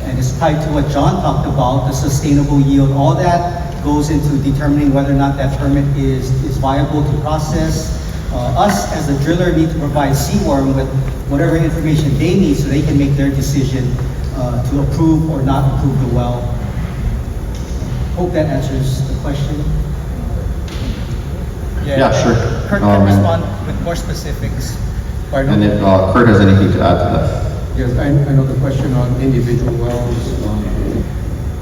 and it's tied to what John talked about, the sustainable yield. All that goes into determining whether or not that permit is viable to process. Us as a driller need to provide CWERM with whatever information they need so they can make their decision to approve or not approve the well. Hope that answers the question. Yeah, sure. Kurt can respond with more specifics. And if Kurt has anything to add to that. Yes, I know the question on individual wells.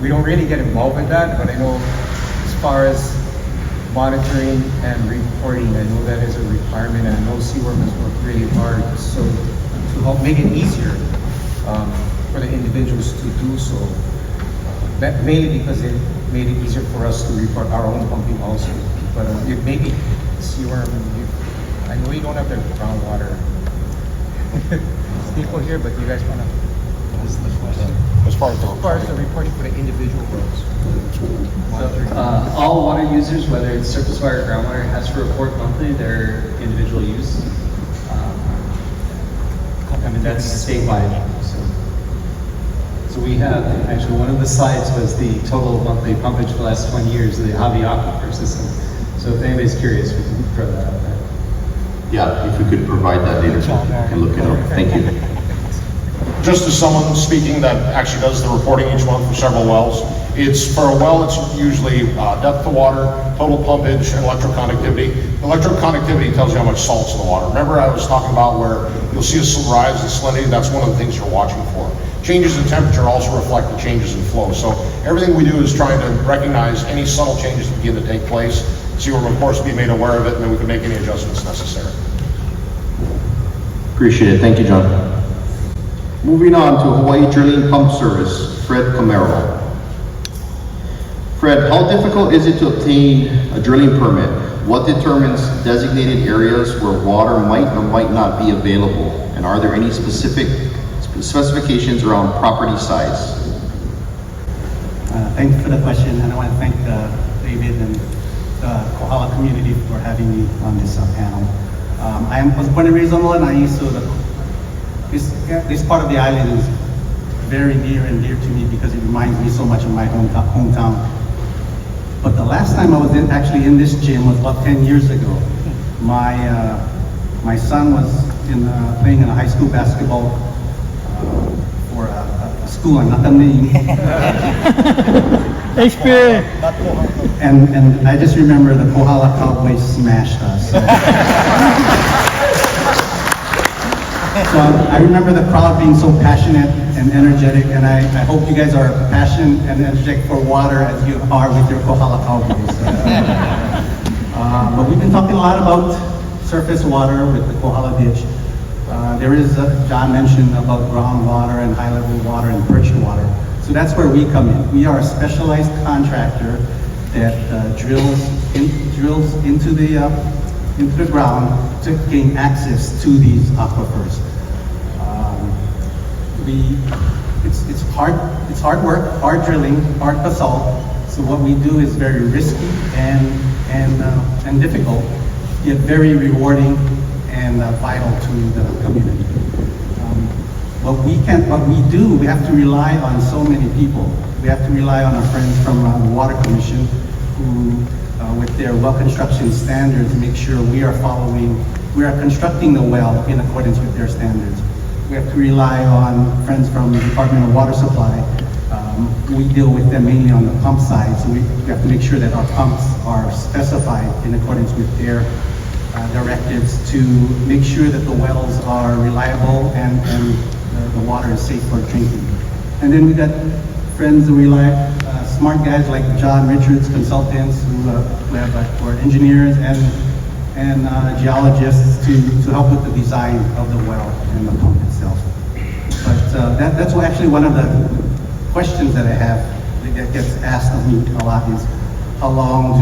We don't really get involved with that, but I know as far as monitoring and reporting, I know that is a requirement, and I know CWERM has worked really hard to help make it easier for the individuals to do so. That mainly because it made it easier for us to report our own pumping also. But it maybe CWERM, I know you don't have the groundwater people here, but you guys want to? As far as the reporting for the individual wells. All water users, whether it's surface water or groundwater, has to report monthly their individual use. I mean, that's statewide. So we have, actually one of the slides was the total monthly pumpage for the last 20 years of the Hawai'i aquifer system. So if anybody's curious, we can throw that out there. Yeah, if we could provide that data, we can look it up. Thank you. Just as someone speaking that actually does the reporting each month for several wells, it's for a well, it's usually depth of water, total pumpage, and electroconductivity. Electroconductivity tells you how much salt's in the water. Remember I was talking about where you'll see a rise in salinity? That's one of the things you're watching for. Changes in temperature also reflect the changes in flow. So everything we do is trying to recognize any subtle changes that begin to take place. CWERM, of course, be made aware of it, and then we can make any adjustments necessary. Appreciate it. Thank you, John. Moving on to Hawaii Drilling Pump Service, Fred Camaro. Fred, how difficult is it to obtain a drilling permit? What determines designated areas where water might or might not be available? And are there any specific specifications around property size? Thank you for the question, and I want to thank David and the Kohala community for having me on this panel. I was born and raised on Iole, and I used to, this part of the island is very near and dear to me because it reminds me so much of my hometown. But the last time I was actually in this gym was about 10 years ago. My son was playing in a high school basketball for a school I'm not gonna name. And I just remember the Kohala Cowboys smashed us. So I remember the crowd being so passionate and energetic, and I hope you guys are passionate and energetic for water as you are with your Kohala Cowboys. But we've been talking a lot about surface water with the Kohala ditch. There is, John mentioned about groundwater and high-level water and perched water. So that's where we come in. We are a specialized contractor that drills into the ground to gain access to these aquifers. It's hard work, hard drilling, hard basalt. So what we do is very risky and difficult, yet very rewarding and vital to the community. What we do, we have to rely on so many people. We have to rely on our friends from the Water Commission who, with their well construction standards, make sure we are constructing the well in accordance with their standards. We have to rely on friends from the Department of Water Supply. We deal with them mainly on the pump side, so we have to make sure that our pumps are specified in accordance with their directives to make sure that the wells are reliable and the water is safe for drinking. And then we got friends who rely, smart guys like John Richards, consultants who are engineers and geologists to help with the design of the well and the pump itself. But that's actually one of the questions that I have that gets asked of me a lot is how long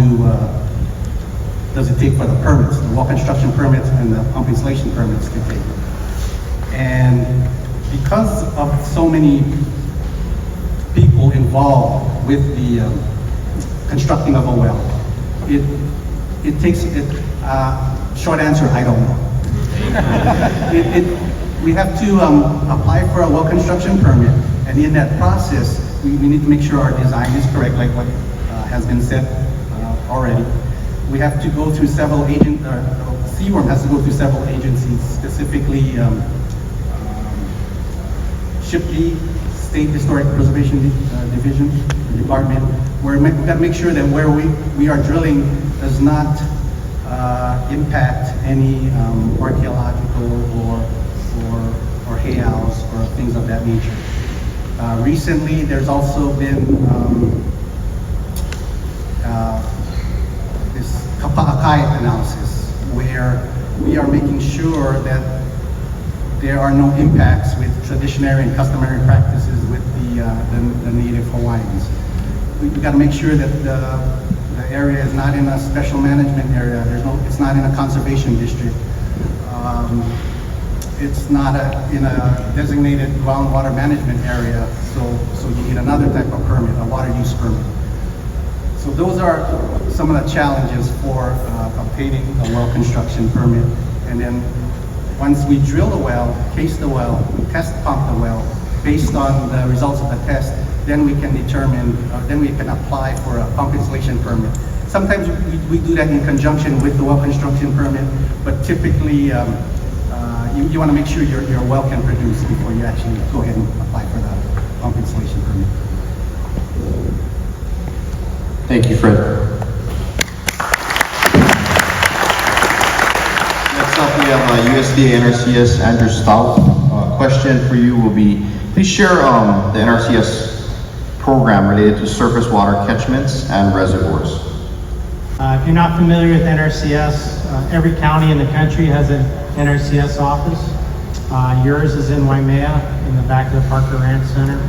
does it take for the permits, the well construction permits and the pump installation permits to take? And because of so many people involved with the constructing of a well, it takes short answer, I don't know. We have to apply for a well construction permit, and in that process, we need to make sure our design is correct, like what has been said already. We have to go through several CWRM has to go through several agencies, specifically SHPD, State Historic Preservation Division, Department, where we've got to make sure that where we are drilling does not impact any archaeological or hayhouse or things of that nature. Recently, there's also been this Kapa'akai analysis, where we are making sure that there are no impacts with traditionary and customary practices with the native Hawaiians. We've got to make sure that the area is not in a special management area. It's not in a conservation district. It's not in a designated groundwater management area. So you need another type of permit, a water use permit. So those are some of the challenges for obtaining a well construction permit. And then once we drill the well, case the well, test pump the well, based on the results of the test, then we can determine, then we can apply for a pump installation permit. Sometimes we do that in conjunction with the well construction permit, but typically you want to make sure your well can produce before you actually go ahead and apply for the pump installation permit. Thank you, Fred. Next up, we have USDA-NRCS Andrew Stout. Question for you will be, please share the NRCS program related to surface water catchments and reservoirs. If you're not familiar with NRCS, every county in the country has an NRCS office. Yours is in Waimea, in the back of the Parker Ranch Center.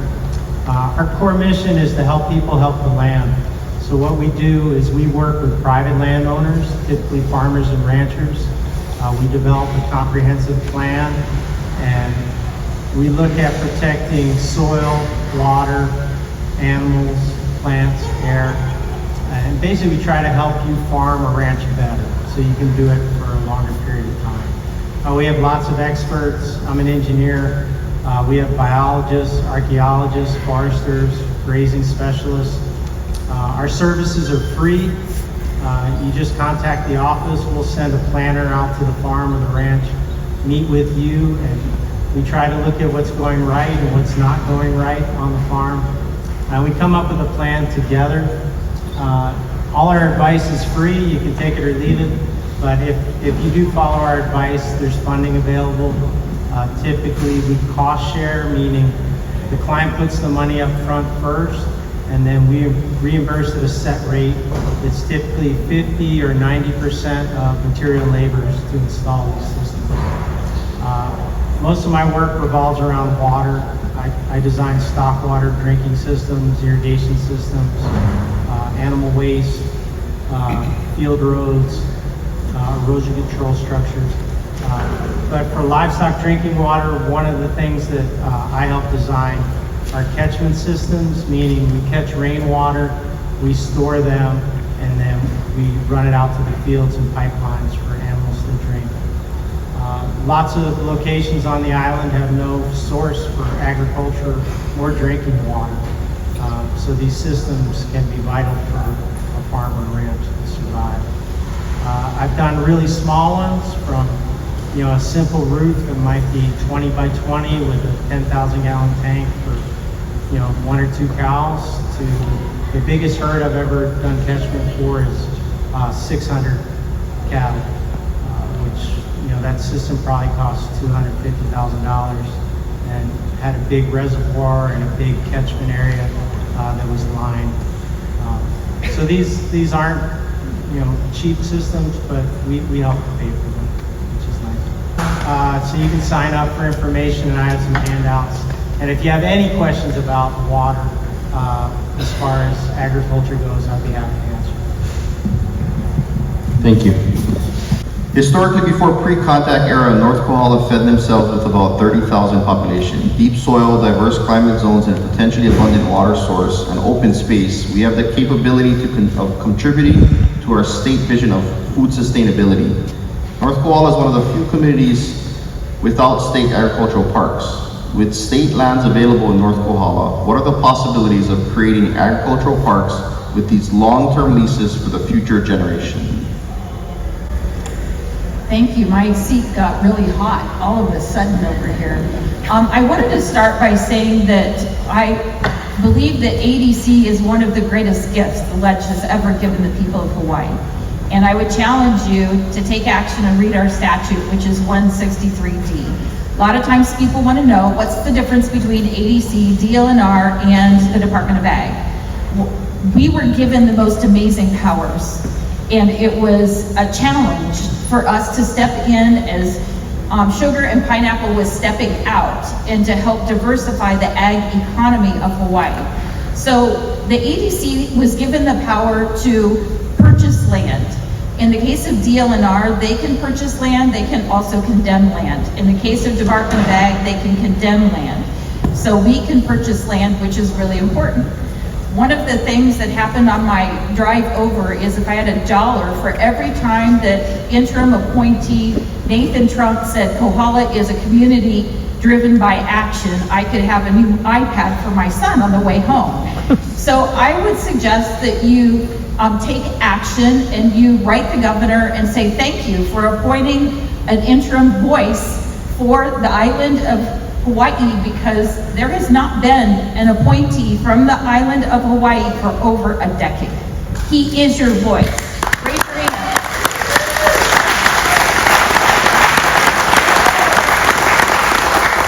Our core mission is to help people help the land. So what we do is we work with private landowners, typically farmers and ranchers. We develop a comprehensive plan, and we look at protecting soil, water, animals, plants, air, and basically we try to help you farm or ranch better so you can do it for a longer period of time. We have lots of experts. I'm an engineer. We have biologists, archaeologists, foresters, grazing specialists. Our services are free. You just contact the office. We'll send a planner out to the farm or the ranch, meet with you, and we try to look at what's going right and what's not going right on the farm. We come up with a plan together. All our advice is free. You can take it or leave it. But if you do follow our advice, there's funding available. Typically, we cost share, meaning the client puts the money up front first, and then we reimburse at a set rate. It's typically 50 or 90% of material labors to install these systems. Most of my work revolves around water. I design stock water drinking systems, irrigation systems, animal waste, field roads, erosion control structures. But for livestock drinking water, one of the things that I help design are catchment systems, meaning we catch rainwater, we store them, and then we run it out to the fields and pipelines for animals to drink. Lots of locations on the island have no source for agriculture or drinking water. So these systems can be vital for a farm or ranch to survive. I've done really small ones from a simple roof that might be 20 by 20 with a 10,000 gallon tank for 1 or 2 cows to the biggest herd I've ever done catchment for is 600 cattle, which that system probably cost $250,000 and had a big reservoir and a big catchment area that was lined. So these aren't cheap systems, but we help pay for them, which is nice. So you can sign up for information, and I have some handouts. And if you have any questions about water, as far as agriculture goes, I'd be happy to answer. Thank you. Historically, before pre-contact era, North Kohala fed themselves with about 30,000 population. Deep soil, diverse climate zones, and potentially abundant water source and open space, we have the capability of contributing to our state vision of food sustainability. North Kohala is one of the few communities without state agricultural parks. With state lands available in North Kohala, what are the possibilities of creating agricultural parks with these long-term leases for the future generation? Thank you. My seat got really hot all of a sudden over here. I wanted to start by saying that I believe that ADC is one of the greatest gifts the Ledge has ever given the people of Hawaii. And I would challenge you to take action and read our statute, which is 163D. A lot of times people want to know what's the difference between ADC, DLNR, and the Department of Ag. We were given the most amazing powers, and it was a challenge for us to step in as sugar and pineapple was stepping out and to help diversify the ag economy of Hawaii. So the ADC was given the power to purchase land. In the case of DLNR, they can purchase land, they can also condemn land. In the case of Department of Ag, they can condemn land. So we can purchase land, which is really important. One of the things that happened on my drive over is if I had $1 for every time that interim appointee Nathan Trump said Kohala is a community driven by action, I could have a new iPad for my son on the way home. So I would suggest that you take action and you write the governor and say thank you for appointing an interim voice for the island of Hawaii, because there has not been an appointee from the island of Hawaii for over a decade. He is your voice. Raise your hand.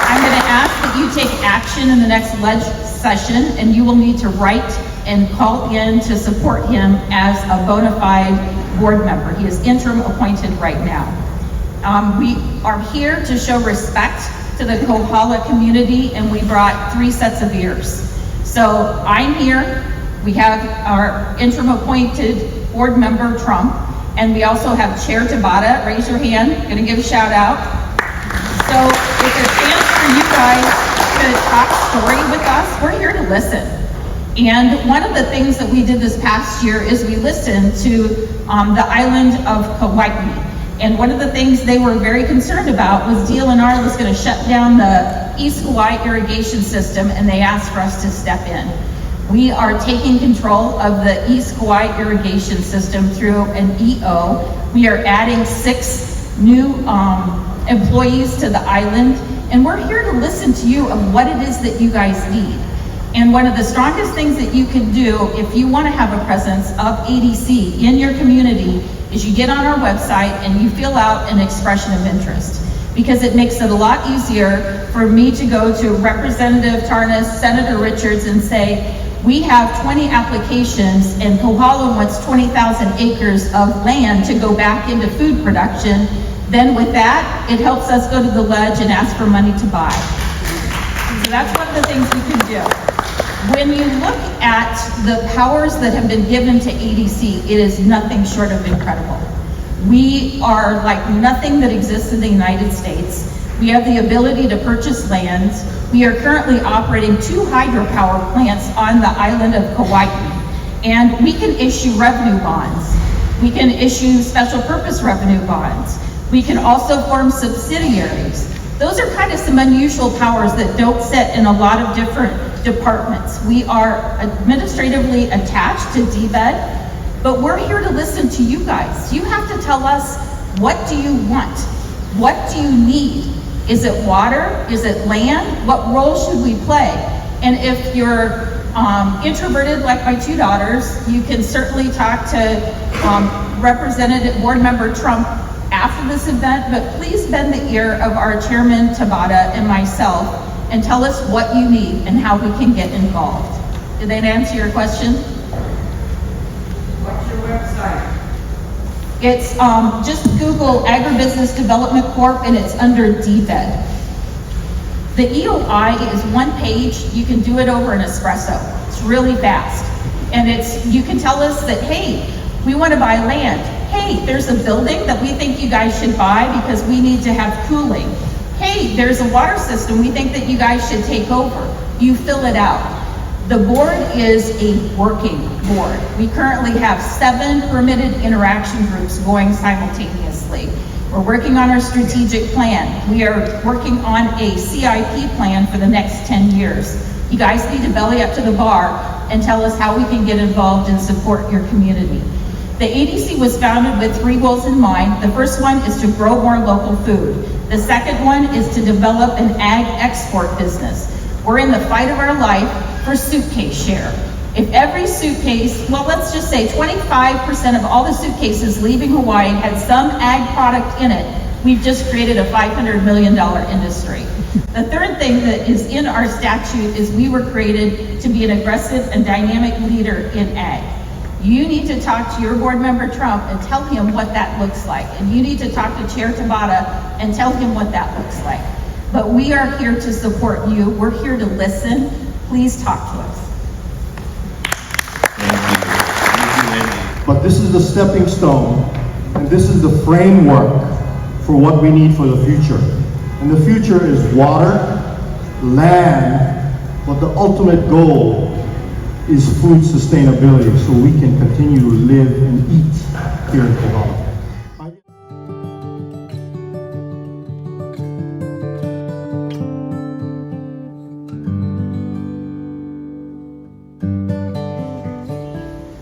I'm going to ask that you take action in the next Ledge session, and you will need to write and call in to support him as a bona fide board member. He is interim appointed right now. We are here to show respect to the Kohala community, and we brought 3 sets of ears. So I'm here, we have our interim appointed board member Trump, and we also have Chair Tabata. Raise your hand, gonna give a shout out. So it's a chance for you guys to talk story with us. We're here to listen. And one of the things that we did this past year is we listened to the island of Hawaii. And one of the things they were very concerned about was DLNR was going to shut down the East Kauai irrigation system, and they asked for us to step in. We are taking control of the East Kauai irrigation system through an EO. We are adding 6 new employees to the island, and we're here to listen to you of what it is that you guys need. And one of the strongest things that you can do if you want to have a presence of ADC in your community is you get on our website and you fill out an expression of interest, because it makes it a lot easier for me to go to Representative Tarnas, Senator Richards, and say, we have 20 applications and Kohala wants 20,000 acres of land to go back into food production. Then with that, it helps us go to the ledge and ask for money to buy. So that's one of the things we can do. When you look at the powers that have been given to ADC, it is nothing short of incredible. We are like nothing that exists in the United States. We have the ability to purchase lands. We are currently operating 2 hydropower plants on the island of Kauai, and we can issue revenue bonds. We can issue special purpose revenue bonds. We can also form subsidiaries. Those are kind of some unusual powers that don't sit in a lot of different departments. We are administratively attached to Dept, but we're here to listen to you guys. You have to tell us, what do you want? What do you need? Is it water? Is it land? What role should we play? And if you're introverted like my 2 daughters, you can certainly talk to Representative Board Member Trump after this event, but please bend the ear of our Chairman Tabata and myself and tell us what you need and how we can get involved. Did that answer your question? What's your website? It's just Google Agribusiness Development Corp and it's under Dept. The EOI is 1 page. You can do it over an espresso. It's really fast. And you can tell us that, hey, we want to buy land. Hey, there's a building that we think you guys should buy because we need to have cooling. Hey, there's a water system we think that you guys should take over. You fill it out. The board is a working board. We currently have 7 permitted interaction groups going simultaneously. We're working on our strategic plan. We are working on a CIP plan for the next 10 years. You guys need to belly up to the bar and tell us how we can get involved and support your community. The ADC was founded with 3 goals in mind. The first one is to grow more local food. The second one is to develop an ag export business. We're in the fight of our life for suitcase share. If every suitcase, well, let's just say 25% of all the suitcases leaving Hawaii had some ag product in it, we've just created a $500 million industry. The third thing that is in our statute is we were created to be an aggressive and dynamic leader in ag. You need to talk to your board member Trump and tell him what that looks like. And you need to talk to Chair Tabata and tell him what that looks like. But we are here to support you. We're here to listen. Please talk to us. But this is the stepping stone, and this is the framework for what we need for the future. And the future is water, land, but the ultimate goal is food sustainability, so we can continue to live and eat here in Kohala.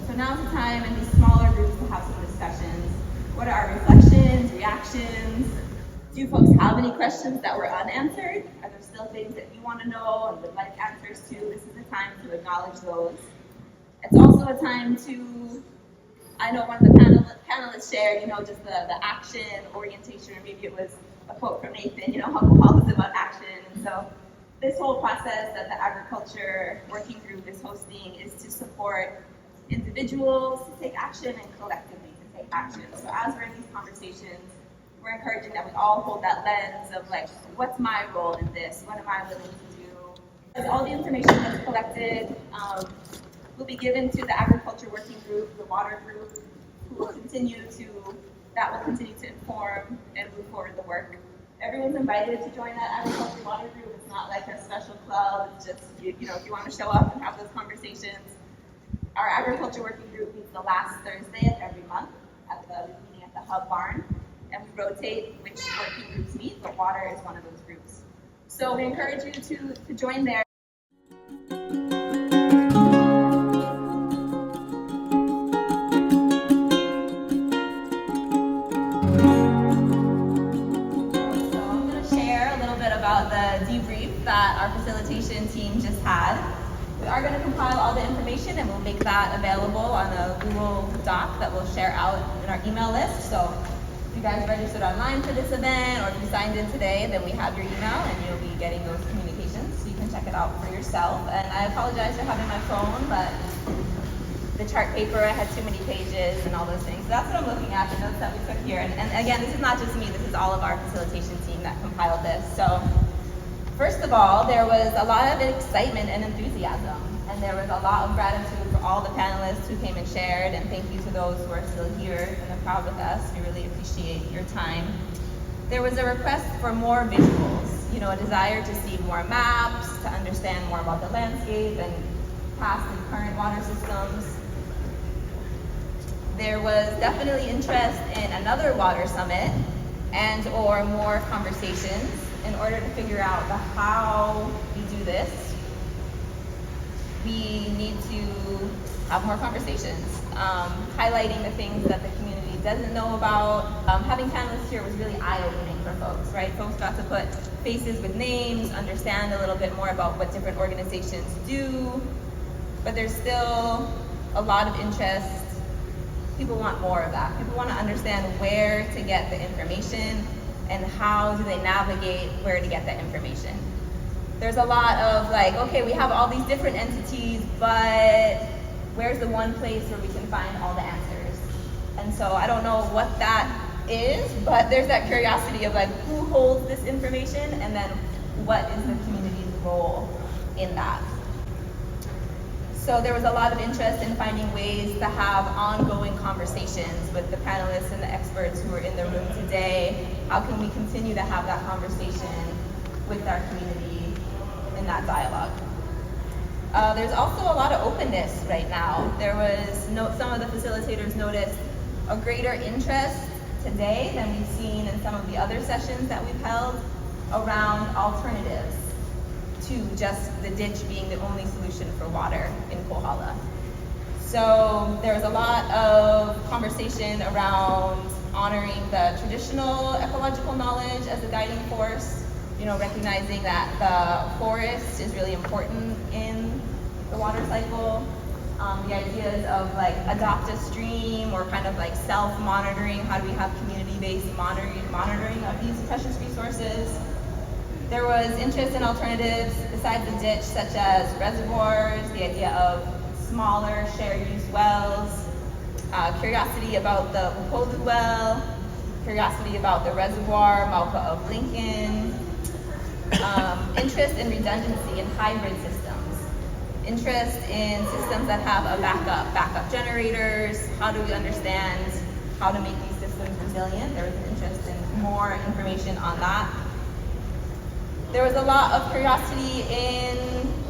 So now's the time in these smaller groups to have some discussions. What are our reflections, reactions? Do folks have any questions that were unanswered? Are there still things that you want to know and would like answers to? This is the time to acknowledge those. It's also a time to, I know one of the panelists shared, just the action orientation, or maybe it was a quote from Nathan, how Kohala is about action. And so this whole process that the Agriculture Working Group is hosting is to support individuals to take action and collectively to take action. So as we're in these conversations, we're encouraging that we all hold that lens of what's my role in this? What am I willing to do? As all the information that's collected will be given to the Agriculture Working Group, the Water Group, that will continue to inform and move forward the work. Everyone's invited to join that Agriculture Water Group. It's not like a special club. It's just, if you want to show up and have those conversations. Our Agriculture Working Group meets the last Thursday of every month at the meeting at the Hub Barn. And we rotate which working groups meet, but water is one of those groups. So we encourage you to join there. About the debrief that our facilitation team just had. We are going to compile all the information and we'll make that available on a Google Doc that we'll share out in our email list. So if you guys registered online for this event or if you signed in today, then we have your email and you'll be getting those communications so you can check it out for yourself. And I apologize for having my phone, but the chart paper, I had too many pages and all those things. So that's what I'm looking at, the notes that we took here. And again, this is not just me, this is all of our facilitation team that compiled this. So first of all, there was a lot of excitement and enthusiasm. And there was a lot of gratitude for all the panelists who came and shared. And thank you to those who are still here in the crowd with us. We really appreciate your time. There was a request for more visuals, you know, a desire to see more maps, to understand more about the landscape and past and current water systems. There was definitely interest in another water summit and or more conversations in order to figure out the how we do this. We need to have more conversations, highlighting the things that the community doesn't know about. Having panelists here was really eye-opening for folks, right? Folks got to put faces with names, understand a little bit more about what different organizations do, but there's still a lot of interest. People want more of that. People want to understand where to get the information and how do they navigate where to get that information. There's a lot of like, okay, we have all these different entities, but where's the one place where we can find all the answers? And so I don't know what that is, but there's that curiosity of like, who holds this information and then what is the community's role in that? So there was a lot of interest in finding ways to have ongoing conversations with the panelists and the experts who are in the room today. How can we continue to have that conversation with our community in that dialogue? There's also a lot of openness right now. There was some of the facilitators noticed a greater interest today than we've seen in some of the other sessions that we've held around alternatives to just the ditch being the only solution for water in Kohala. So there was a lot of conversation around honoring the traditional ecological knowledge as a guiding force, you know, recognizing that the forest is really important in the water cycle. The ideas of like adopt a stream or kind of like self-monitoring, how do we have community-based monitoring of these precious resources. There was interest in alternatives besides the ditch, such as reservoirs, the idea of smaller shared use wells, curiosity about the Upolu well, curiosity about the reservoir, Mauka of Lincoln, interest in redundancy and hybrid systems, interest in systems that have a backup generators, how do we understand how to make these systems resilient. There was an interest in more information on that. There was a lot of curiosity in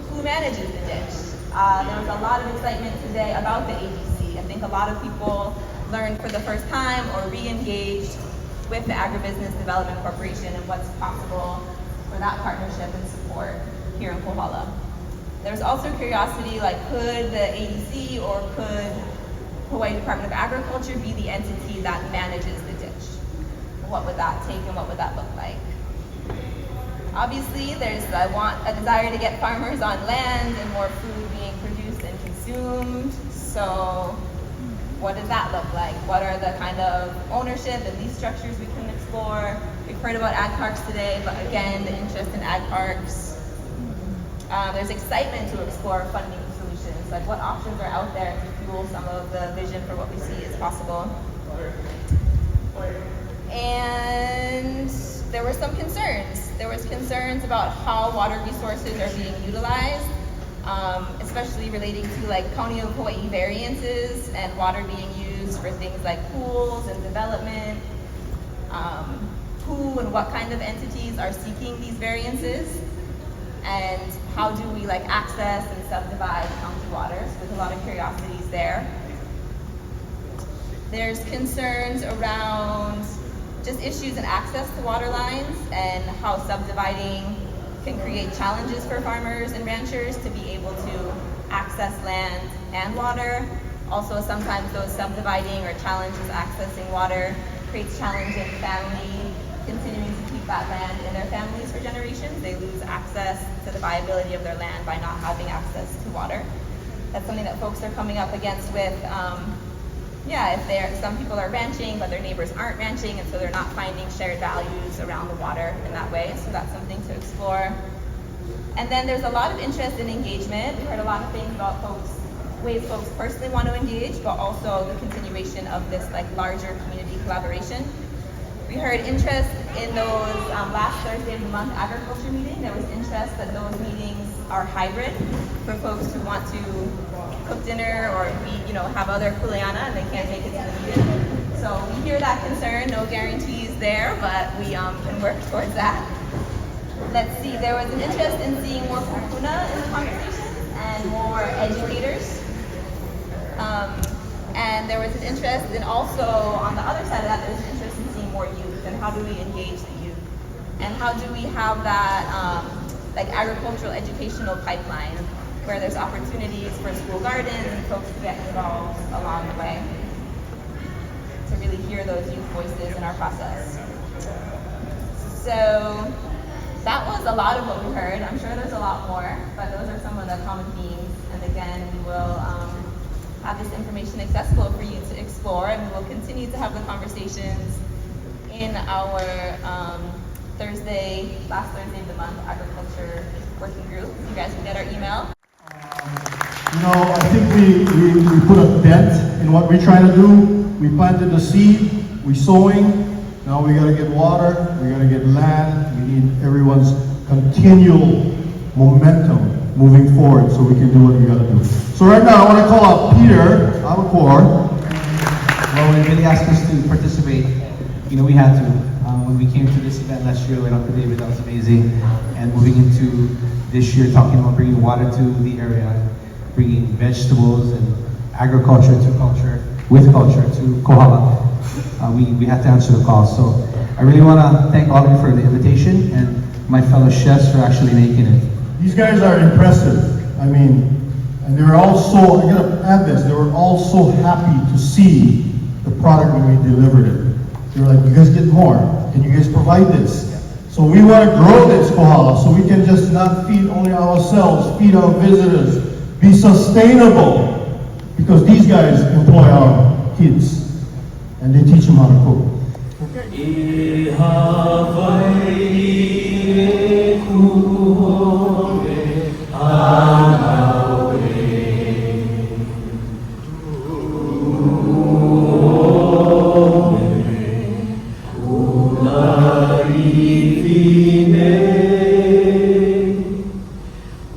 who manages the ditch. There was a lot of excitement today about the ABC. I think a lot of people learned for the first time or re-engaged with the Agribusiness Development Corporation and what's possible for that partnership and support here in Kohala. There's also curiosity like, could the ADC or could Hawaii Department of Agriculture be the entity that manages the ditch? What would that take and what would that look like? Obviously, there's a desire to get farmers on land and more food being produced and consumed. So what does that look like? What are the kind of ownership and lease structures we can explore? We've heard about ag parks today, but again, the interest in ag parks. There's excitement to explore funding solutions, like what options are out there to fuel some of the vision for what we see is possible. And there were some concerns. There was concerns about how water resources are being utilized, especially relating to like County of Hawaii variances and water being used for things like pools and development. Who and what kind of entities are seeking these variances? And how do we like access and subdivide county waters? There's a lot of curiosities there. There's concerns around just issues in access to water lines and how subdividing can create challenges for farmers and ranchers to be able to access land and water. Also, sometimes those subdividing or challenges accessing water creates challenge in family continuing to keep that land in their families for generations. They lose access to the viability of their land by not having access to water. That's something that folks are coming up against with, if some people are ranching, but their neighbors aren't ranching, and so they're not finding shared values around the water in that way. So that's something to explore. And then there's a lot of interest in engagement. We heard a lot of things about ways folks personally want to engage, but also the continuation of this larger community collaboration. We heard interest in those last Thursday of the month agriculture meeting. There was interest that those meetings are hybrid for folks who want to cook dinner or have other kuleana and they can't make it to the meeting. So we hear that concern, no guarantees there, but we can work towards that. Let's see, there was an interest in seeing more kupuna in the conversations and more educators. And there was an interest in also, on the other side of that, there was an interest in seeing more youth and how do we engage the youth? And how do we have that agricultural educational pipeline where there's opportunities for school gardens and folks to get involved along the way to really hear those youth voices in our process. So that was a lot of what we heard. I'm sure there's a lot more, but those are some of the common themes. And again, we will have this information accessible for you to explore, and we will continue to have the conversations in our last Thursday of the month agriculture working group. You guys can get our email. I think we put a dent in what we're trying to do. We planted the seed, we're sowing. Now we gotta get water, we gotta get land. We need everyone's continual momentum moving forward so we can do what we gotta do. So right now I want to call out Peter Abarcar. Well, when Billy asked us to participate, we had to. When we came to this event last year with Dr. David, that was amazing. And moving into this year, talking about bringing water to the area, bringing vegetables and agriculture to culture, with culture to Kohala. We had to answer the call. So I really want to thank all of you for the invitation and my fellow chefs for actually making it. These guys are impressive. And they were all so, I gotta add this, they were all so happy to see the product when we delivered it. They were like, you guys get more. Can you guys provide this? So we want to grow this Kohala so we can just not feed only ourselves, feed our visitors, be sustainable. Because these guys employ our kids and they teach them how to cook. Oh,